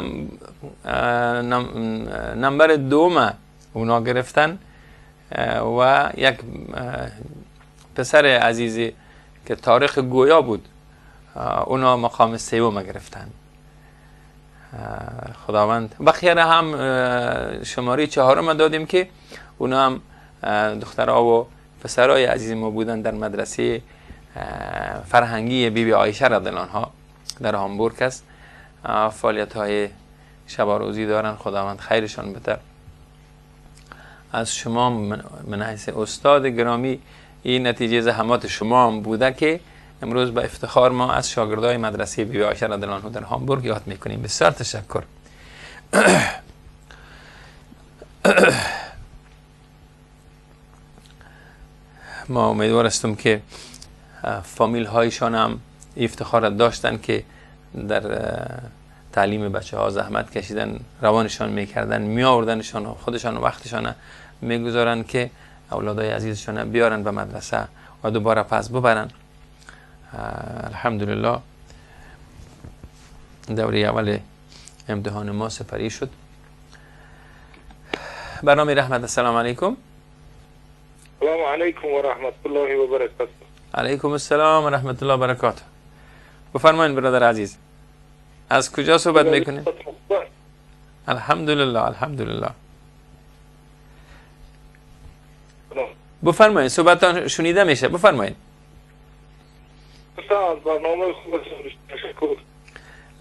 نمبر دوم اونا گرفتن و یک پسر عزیزی که تاریخ گویا بود، اونا مقام سوم گرفتن. خداوند بقیه را هم شماره 4 دادیم که اونا هم دخترها و پسرای عزیز ما بودن در مدرسه فرهنگی بیبی عایشه رضی الله عنها در هامبورگ است. فعالیت های شب و روزی دارن، خداوند خیرشان بده. از شما من حیث استاد گرامی این نتیجه زحمات شما هم بوده که امروز به افتخار ما از شاگردای مدرسه بیبی عایشه رضی الله عنها در هامبورگ یاد میکنیم. بسیار تشکر. ما امیدوار هستم که فامیل هایشان هم افتخار داشتن که در تعلیم بچه ها زحمت کشیدن، روانشان میکردن، میآوردنشان، خودشان وقتشان میگذارن که اولادای عزیزشان بیارن به مدرسه و دوباره پس ببرن. الحمدلله دوره اول امتحان ما سپری شد. برنامه رحمت. السلام علیکم. السلام علیکم و رحمت الله و برکاته. علیکم السلام و رحمت الله و برکاته. بفرمایید برادر عزیز، از کجا صحبت میکنید؟ الحمدلله الحمدلله. بفرمایید، صحبتتان شنیده میشه، بفرمایید. از برنامه خوب تشکر.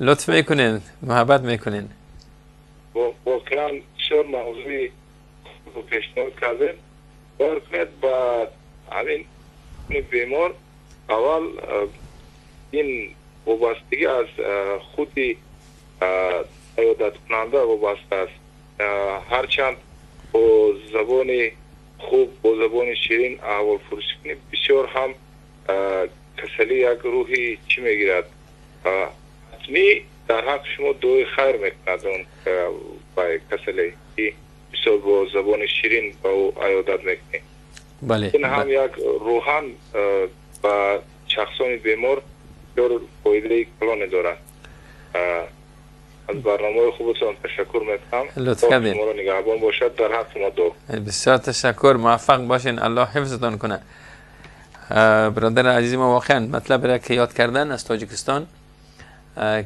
لطف میکنین، محبت میکنین. واقعا بسیار موضوعی خوب پیشنهاد کردین. برکنید با همین بیمار اول این وابستگی از خودی عیادت کننده وابسته است. هرچند با زبان خوب، با زبان شیرین احوال پرسی کنید، بسیار هم کسلی یک روحی چی میگیرد. حتمی در حق شما دوی خیر میکند اون با کسلی بسیار با زبان شیرین با او عیادت میکنید. بله. این هم یک روحان با شخصان بیمار بسیار فایده کلانی دارد. از برنامه خوبتان تشکر میکنم. لطف کردین. شما را نگهبان باشد، در حق شما دعا. بسیار تشکر، موفق باشین، الله حفظتان کنه. برادر عزیز ما واقعا مطلب را که یاد کردن از تاجیکستان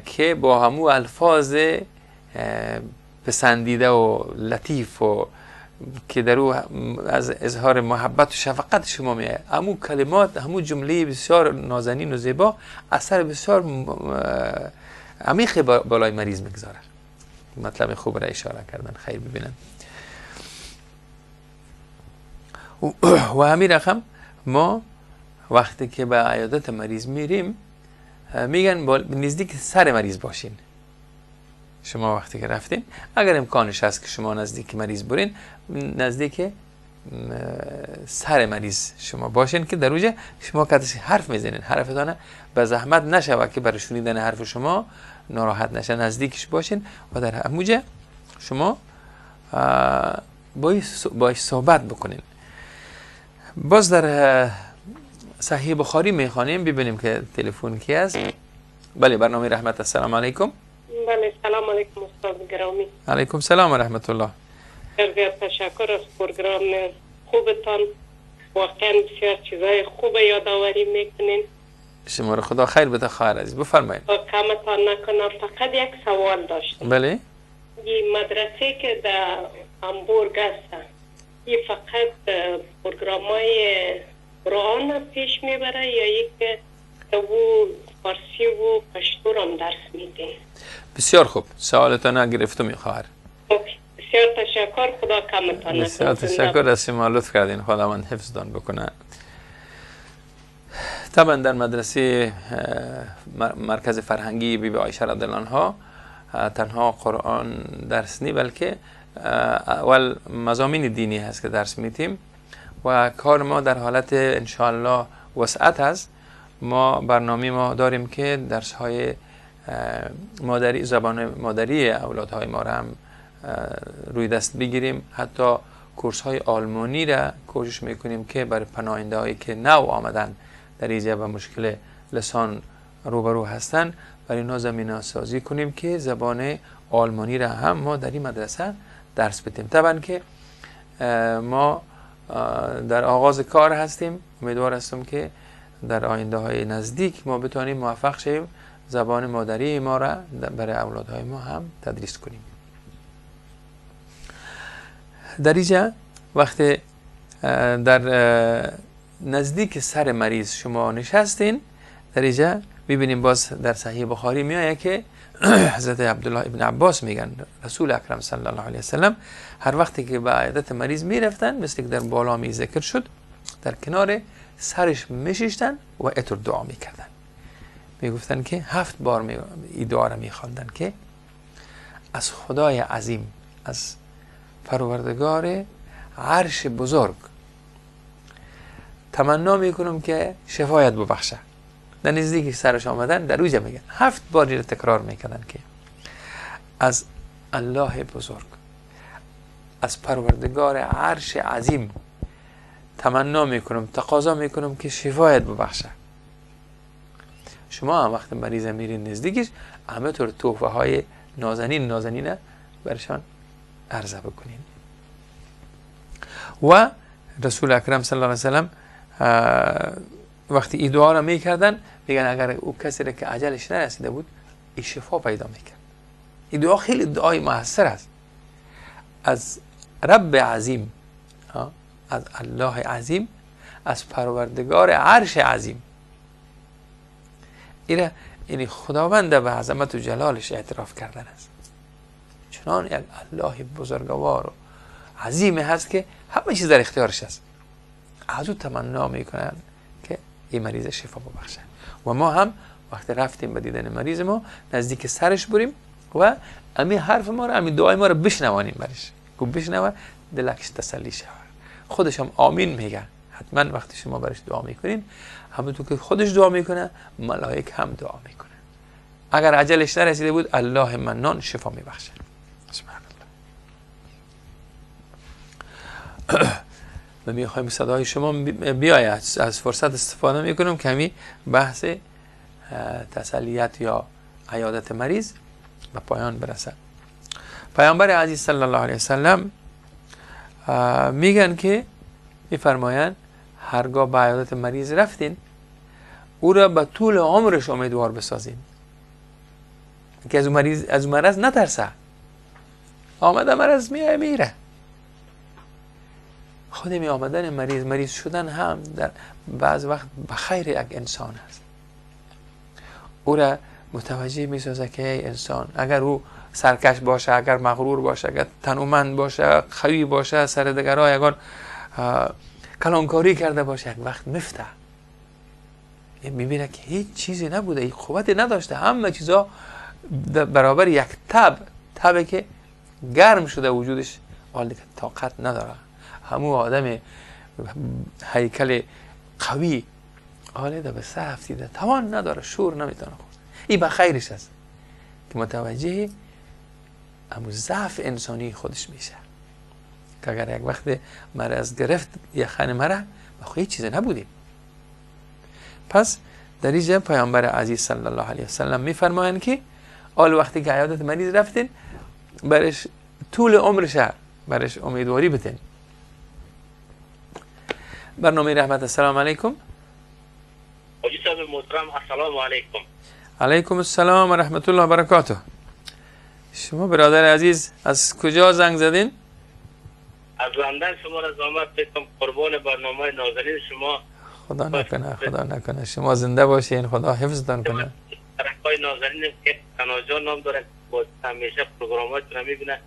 که با همو الفاظ پسندیده و لطیف و که در او از اظهار محبت و شفقت شما میآید. همون کلمات، همون جمله بسیار نازنین و زیبا اثر بسیار عمیق بالای مریض میگذاره. مطلب خوب را اشاره کردن، خیر ببینن. و همین رقم ما وقتی که به عیادت مریض میریم میگن نزدیک سر مریض باشین. شما وقتی که رفتین اگر امکانش هست که شما نزدیک مریض برین، نزدیک سر مریض شما باشین که در اوجه شما کسی حرف میزنین، حرفتانه به زحمت نشوه که برای شنیدن حرف شما ناراحت نشه، نزدیکش باشین و در هموجه شما باش صحبت بکنین. باز در صحیح بخاری میخوانیم، ببینیم که تلفن کی است. بله، برنامه رحمت. السلام علیکم. بله، سلام علیکم استاد گرامی. علیکم سلام و رحمت الله. بسیار تشکر از پروگرام خوبتان، واقعا بسیار چیزای خوب یادآوری میکنین. شما رو خدا خیر بده خواهر عزیز، بفرمایید. کمتان نکنم، فقط یک سوال داشتم. بله. این مدرسه که در همبورگ است، این فقط پروگرامای قرآن پیش میبره یا یک او فارسی و پشتو هم درس میده؟ بسیار خوب، سوالتان گرفتم خواهر. بسیار تشکر، خدا کمتان نکنه. بسیار تشکر از شما، لطف کردین، خداوند حفظتان بکنه. طبعا در مدرسه مرکز فرهنگی بی بی عایشه رضی الله عنها تنها قرآن درس نی، بلکه اول مضامین دینی هست که درس میتیم و کار ما در حالت انشاءالله وسعت هست. ما برنامه ما داریم که درس های مادری، زبان مادری اولادهای ما را هم روی دست بگیریم. حتی کورس های آلمانی را کوشش میکنیم که برای پناهنده هایی که نو آمدن در اینجا و مشکل لسان روبرو هستن، برای اینا زمینه سازی کنیم که زبان آلمانی را هم ما در این مدرسه درس بدیم. طبعا که ما در آغاز کار هستیم، امیدوار هستم که در آینده های نزدیک ما بتوانیم موفق شویم زبان مادری ما را برای اولادهای ما هم تدریس کنیم. در اینجا وقتی در نزدیک سر مریض شما نشستین، در اینجا ببینیم باز در صحیح بخاری میآید که حضرت عبدالله ابن عباس میگن رسول اکرم صلی الله علیه وسلم هر وقتی که به عیادت مریض میرفتن، مثل که در بالا می ذکر شد، در کنار سرش میشیشتن و اتر دعا میکردن. میگفتن که 7 بار این دعا را میخواندن که از خدای عظیم، از پروردگار عرش بزرگ تمنا میکنم که شفایت ببخشه. در نزدیک سرش آمدن در اوجه میگن 7 بار را تکرار میکنن که از الله بزرگ، از پروردگار عرش عظیم تمنا میکنم، تقاضا میکنم که شفایت ببخشه. شما هم وقت مریض میرین نزدیکش، همه طور تحفه های نازنین برشان عرضه بکنین. و رسول اکرم صلی الله علیه وسلم وقتی این دعا را میکردن، میگن اگر او کسی را که عجلش نرسیده بود، این شفا پیدا میکرد. این دعا خیلی دعای موثر است. از رب عظیم، از الله عظیم، از پروردگار عرش عظیم. این خداوند به عظمت و جلالش اعتراف کردن است. چنان یک الله بزرگوار و عظیم هست که همه چیز در اختیارش است. از او تمنا میکنن که این مریض شفا ببخشه. و ما هم وقتی رفتیم به دیدن مریض ما، نزدیک سرش بریم و امی حرف ما رو، امی دعای ما رو بشنوانیم برش، که بشنوه دلکش تسلی شود. خودش هم آمین میگه. حتما وقتی شما برش دعا میکنین، همونطور که خودش دعا میکنه، ملائک هم دعا میکنه. اگر عجلش نرسیده بود، الله منان شفا میبخشه. سبحان الله. و میخوایم صدای شما بیاید. از فرصت استفاده میکنم که همین بحث تسلیت یا عیادت مریض به پایان برسد. پیامبر عزیز صلی الله علیه وسلم میگن که میفرمایند هرگاه به عیادت مریض رفتین، او را به طول عمرش امیدوار بسازین که از اون مرض نترسه. آمده مرض میره، خود می آمدن مریض شدن هم در بعض وقت به خیر یک انسان است. او را متوجه می سازه که ای انسان، اگر او سرکش باشه، اگر مغرور باشه، اگر تنومند باشه، خوی باشه، سر دگرها یگان کلانکاری کرده باشه، یک وقت مفته میبینه که هیچ چیزی نبوده، هیچ قوتی نداشته، همه چیزا برابر یک تبه که گرم شده وجودش، حالی که طاقت نداره. همون آدم هیکل قوی حالی ده به سر افتیده، توان نداره، شور نمیتونه خورد. این به خیرش است که متوجه همون ضعف انسانی خودش میشه که اگر یک وقت مرض گرفت یخن مره بخواه هیچ چیز نبودیم. پس در اینجا پیامبر عزیز صلی الله علیه وسلم میفرمایند که آل وقتی که عیادت مریض رفتین برش طول عمرش برش امیدواری بتین. برنامه رحمت. السلام علیکم. حاجی صاحب محترم السلام علیکم. علیکم السلام و رحمت الله و برکاته. شما برادر عزیز از کجا زنگ زدین؟ از لندن شما را زحمت میکنم، قربان برنامه نازنین شما. خدا نکنه شما زنده باشین، خدا حفظتان کنه. طرفای نازنین که تناجا نام داره، با همیشه پروگرامات رو میبینه،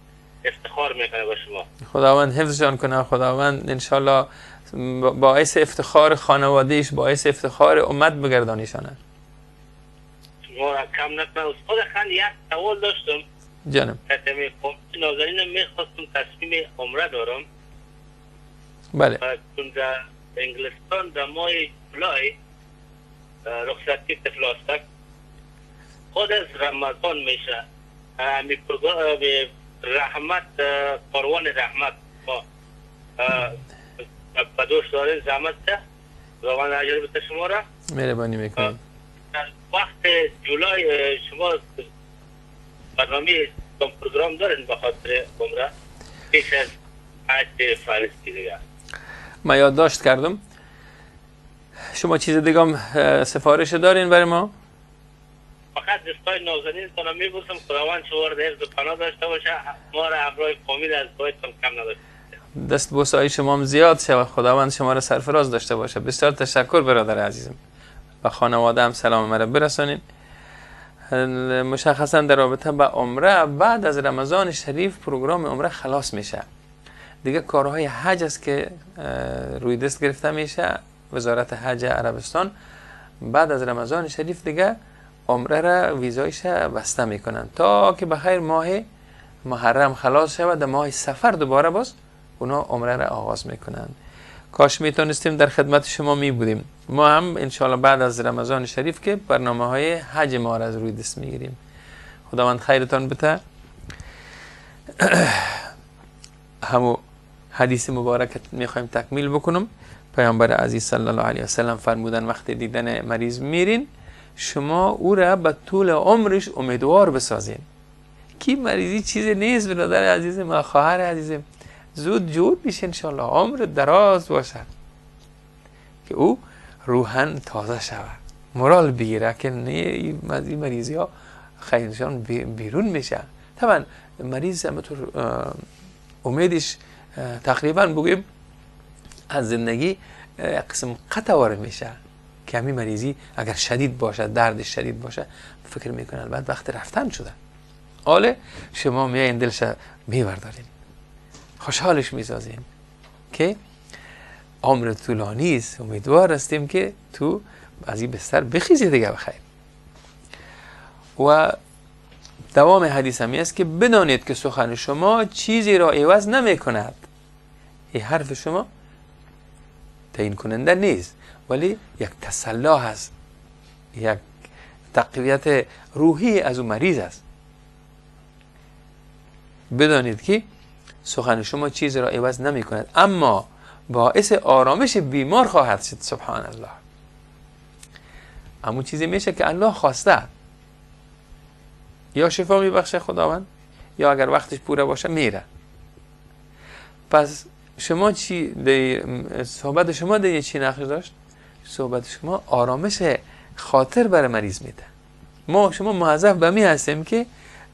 افتخار میکنه با شما. خداوند حفظشان کنه، خداوند انشالله باعث افتخار خانوادهش، باعث افتخار امت بگردانیشانه. شما را کم نکنه. استاد خان یک سوال داشتم. جانم. نازنین میخواستم تصمیم عمره دارم. بله. چون در انگلستان در ماه جولای رخصتی تفلاستک خود از رمضان میشه. همی رحمت کاروان رحمت با دوش دارین زحمت ده روان اجر بده شما را مهربانی میکنید. در وقت جولای شما برنامه پروگرام دارین به خاطر عمره پیش از حج فرضی دیگه؟ ما یادداشت کردم. شما چیز دیگه هم سفارش دارین برای ما؟ فقط دستای نازنین تانم میبوسم، خداوند شما را حفظ و پناه داشته باشه، ما را همراه فامیل از بایدتان کم نداشته. دست بوسایی شما هم زیاد شد، خداوند شما را سرفراز داشته باشه. بسیار تشکر برادر عزیزم. و خانواده هم سلام مرا برسانین. مشخصا در رابطه با عمره بعد از رمضان شریف پروگرام عمره خلاص میشه. دیگه کارهای حج است که روی دست گرفته میشه. وزارت حج عربستان بعد از رمضان شریف دیگه عمره را ویزایش بسته میکنن تا که بخیر ماه محرم خلاص شود، در ماه سفر دوباره باز اونا عمره را آغاز میکنن. کاش میتونستیم در خدمت شما می بودیم. ما هم انشاءالله بعد از رمضان شریف که برنامه های حج ما را از روی دست میگیریم. خداوند خیرتان بده. همو حدیث مبارکت میخوایم تکمیل بکنم. پیامبر عزیز صلی الله علیه وسلم فرمودن وقتی دیدن مریض میرین شما او را به طول عمرش امیدوار بسازین. کی مریضی چیز نیست برادر عزیزم و خواهر عزیزم، زود جور میشه انشالله، عمر دراز باشه که او روحن تازه شود، مورال بگیره که نه این مریضی ها خیلیشان بیرون میشه. طبعا مریض همطور امیدش تقریبا بگویم از زندگی قسم قطع وارد میشه که همین مریضی اگر شدید باشه، دردش شدید باشه، فکر میکنن بعد وقت رفتن شده. حالا شما میایین دلش میبردارین، خوشحالش میسازین که عمر طولانی است، امیدوار هستیم که تو از این بستر بخیزی دیگه بخیر. و دوام حدیث همی است که بدانید که سخن شما چیزی را عوض نمی کند. این حرف شما تعیین کننده نیست ولی یک تسلی هست، یک تقویت روحی از اون مریض است. بدانید که سخن شما چیزی را عوض نمی کند اما باعث آرامش بیمار خواهد شد. سبحان الله. اما چیزی میشه که الله خواسته، یا شفا میبخشه خداوند یا اگر وقتش پوره باشه میره. پس شما چی صحبت شما دیگه چی نقش داشت؟ صحبت شما آرامش خاطر برای مریض میده. ما شما موظف به می هستیم که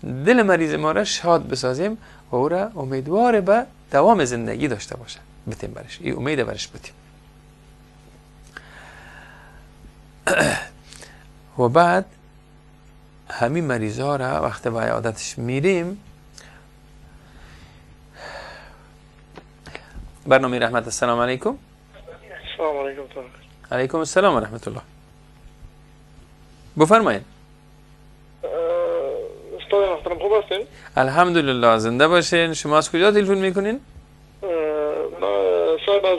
دل مریض ما را شاد بسازیم و او را امیدوار به دوام زندگی داشته باشه. بتیم برش، این امید برش بتیم. و بعد همین مریض ها را وقتی به عیادتش میریم، برنامه رحمت. السلام علیکم. السلام علیکم. علیکم السلام و رحمت الله. بفرمایید. استاد محترم خوب هستین؟ الحمدلله، زنده باشین. شما از کجا تلفن میکنین؟ صاحب از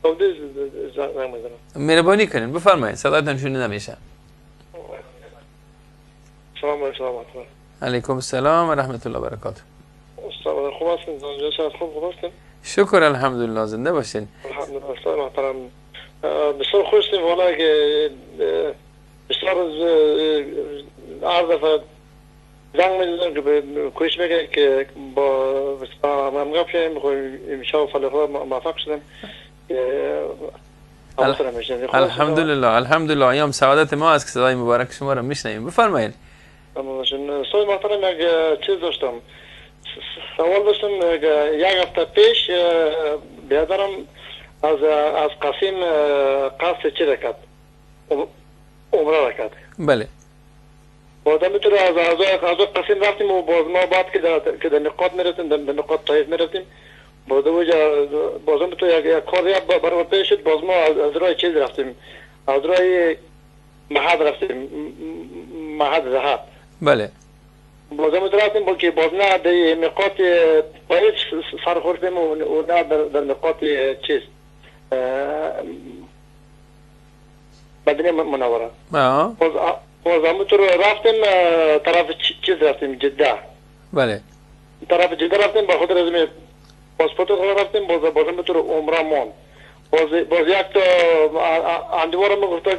سعودی زنگ میزنم. مهربانی کنین بفرمایید، صدایتان شنیده نمیشه. سلام علیکم. علیکم السلام و رحمت الله و برکاته. استاد خوب هستین؟ جلسه خوب هستین؟ شکر الحمدلله، زنده باشین. الحمدلله استاد محترم. بسیار خوش هستیم والا که بسیار از هر دفعه زنگ میزنم که کوشش میکنم که با همگام شدیم امشب فضل خدا موفق شدم. الحمدلله ایام سعادت ما است که صدای مبارک شما را میشنویم. بفرمایید. استاد محترم یک چیز داشتم، سوال داشتم. یک هفته پیش بیادرم از قاسم قصد چی رکد؟ عمره رکد. بله. بعدا میتونه از قاسم رفتیم و باز ما بعد که در نقاط میرسیم، در نقاط طایف میرسیم، بازم میتونه یک کار برای پیش شد. باز ما از راه چیز رفتیم، از راه محد رفتیم، محد زهد. بله. بازم رفتیم با که باز نه در نقاط طایف سر خوردیم و نه در نقاط چیز مدینه منوره. باز همونطور رفتیم طرف چیز رفتیم، جده. بله. طرف جده رفتیم، با خود رزمی پاسپورت خود رفتیم. باز همونطور عمره ماند. باز یک تا اندوار ما گفته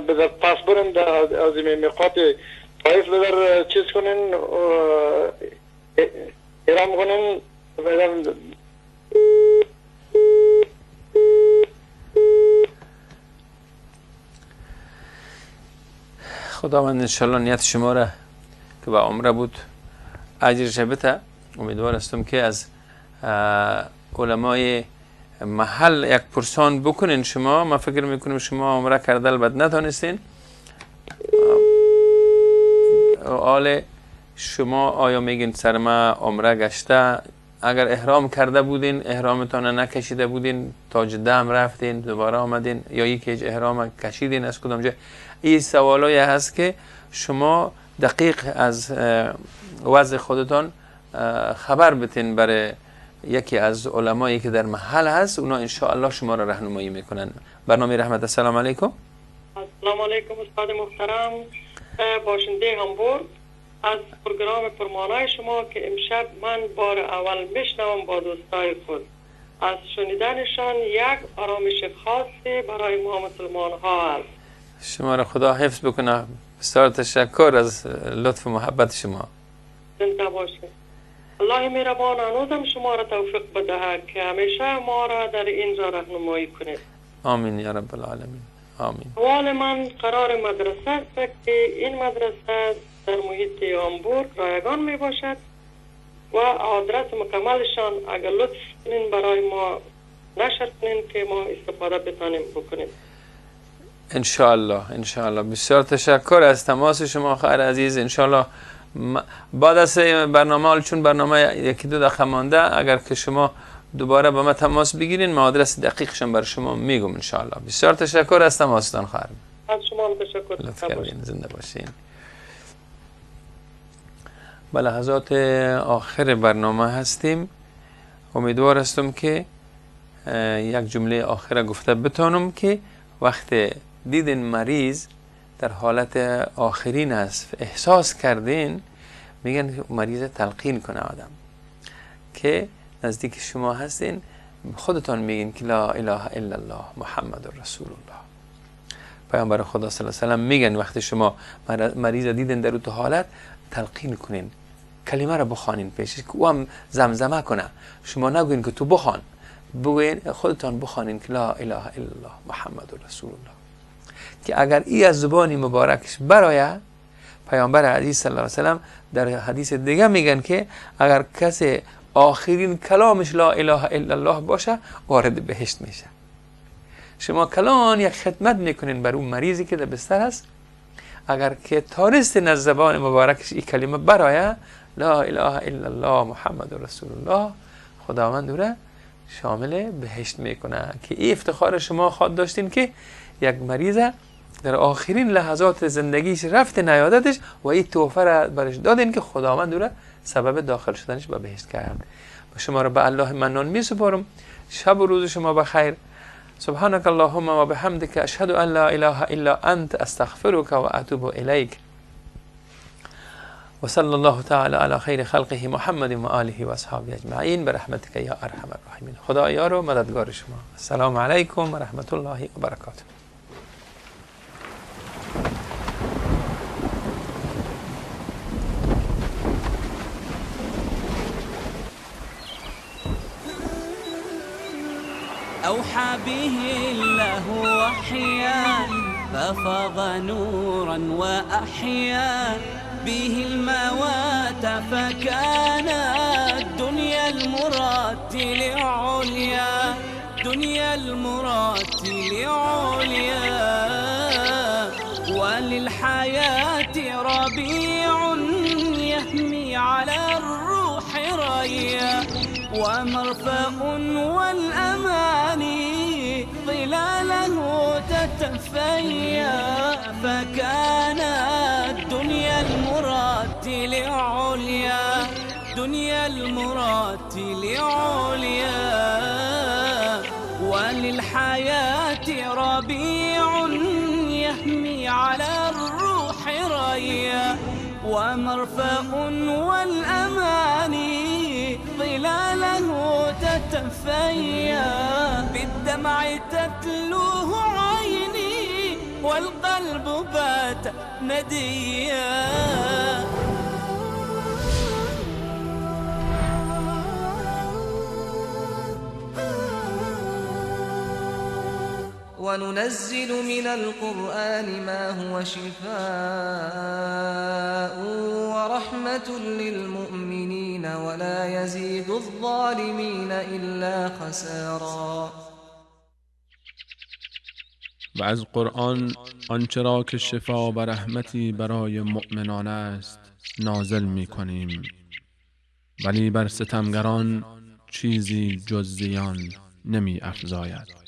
بذار پس برن از میقات طایف بذار چیز کنین، ایرام کنین. خداوند انشالله نیت شما را که با عمره بود اجرش بده. امیدوار هستم که از علمای محل یک پرسان بکنین. شما ما فکر میکنیم شما عمره کرده البته نتونستین. آل شما آیا میگین سر ما عمره گشته؟ اگر احرام کرده بودین احرامتان نکشیده بودین تا جده هم رفتین دوباره آمدین، یا یکی احرام کشیدین از کدام جای؟ این سوالایی هست که شما دقیق از وضع خودتان خبر بتین برای یکی از علمایی که در محل هست. اونا انشاءالله شما را راهنمایی میکنن. برنامه رحمت. السلام علیکم. السلام علیکم استاد محترم. باشنده همبورگ، از پروگرام فرمانای شما که امشب من بار اول میشنوم با دوستای خود، از شنیدنشان یک آرامش خاصی برای ما مسلمان ها است. شما را خدا حفظ بکنه. بسیار تشکر از لطف و محبت شما. زنده باشید. الله مهربان هنوزم شما را توفیق بده که همیشه ما را در این راه راهنمایی کنید. آمین یا رب العالمین. آمین. سوال من قرار مدرسه است که این مدرسه در محیط همبورگ رایگان می باشد و آدرس مکملشان اگر لطف کنین برای ما نشر کنین که ما استفاده بتانیم بکنیم. انشاءالله. بسیار تشکر از تماس شما خیر عزیز. انشاءالله بعد از برنامه، چون برنامه یکی دو دقیقه مانده، اگر که شما دوباره با ما تماس بگیرین ما آدرس دقیقشم بر شما میگم انشاءالله. بسیار تشکر از تماستان خیر. از شما هم تشکر. لطف کردین. زنده باشین. به لحظات آخر برنامه هستیم. امیدوار هستم که یک جمله آخر گفته بتانم که وقت دیدین مریض در حالت آخرین است، احساس کردین، میگن مریض تلقین کنه آدم که نزدیک شما هستین، خودتان میگین که لا اله الا الله محمد رسول الله. پیامبر خدا صلی الله علیه و سلم میگن وقتی شما مریض دیدین در اون حالت تلقین کنین، کلمه را بخوانین پیشش که او هم زمزمه کنه. شما نگوین که تو بخوان، بگوین خودتان بخوانین که لا اله الا الله محمد رسول الله، که اگر ای از زبانی مبارکش برای پیامبر عزیز صلی الله علیه و سلم در حدیث دیگه میگن که اگر کسی آخرین کلامش لا اله الا الله باشه وارد بهشت میشه. شما کلان یک خدمت میکنین بر اون مریضی که در بستر هست، اگر که تارست از زبان مبارکش این کلمه برایه لا اله الا الله محمد رسول الله، خداوند او را شامل بهشت میکنه. که این افتخار شما خواد داشتین که یک مریض در آخرین لحظات زندگیش رفت نیادتش و این تحفه را برش دادین که خداوند او را سبب داخل شدنش به بهشت کرد. و شما را به الله منان می سپارم. شب و روز شما بخیر. سبحانك اللهم و بحمدك اشهد ان لا اله الا انت استغفرك و اتوب الیک. و صلی الله تعالی علی خیر خلقه محمد و آله و اصحابه اجمعین برحمتك یا ارحم الراحمین. خدا یار و مددگار شما. السلام علیکم و رحمت الله و برکاته. أوحى به الله وحيا ففاض نورا وأحيا به الموات فكان الدنيا المراتل عليا دنيا المراتل عليا وللحياة ربيع يهمي على الروح ريا ومرفأ والأماني ظلاله تتفيا فكان الدنيا المراتل عليا دنيا المراتل عليا وللحياة ربيع يهمي على الروح ريا ومرفأ والأماني ظلاله تتفيا بالدمع تتلوه عيني والقلب بات نديا. وننزل من القرآن ما هو شفاء ورحمة للمؤمنين ولا يزيد الظالمين إلا خسارا. و از قرآن آنچه را که شفا و رحمتی برای مؤمنان است نازل می کنیم، ولی بر ستمگران چیزی جز زیان نمی افزاید.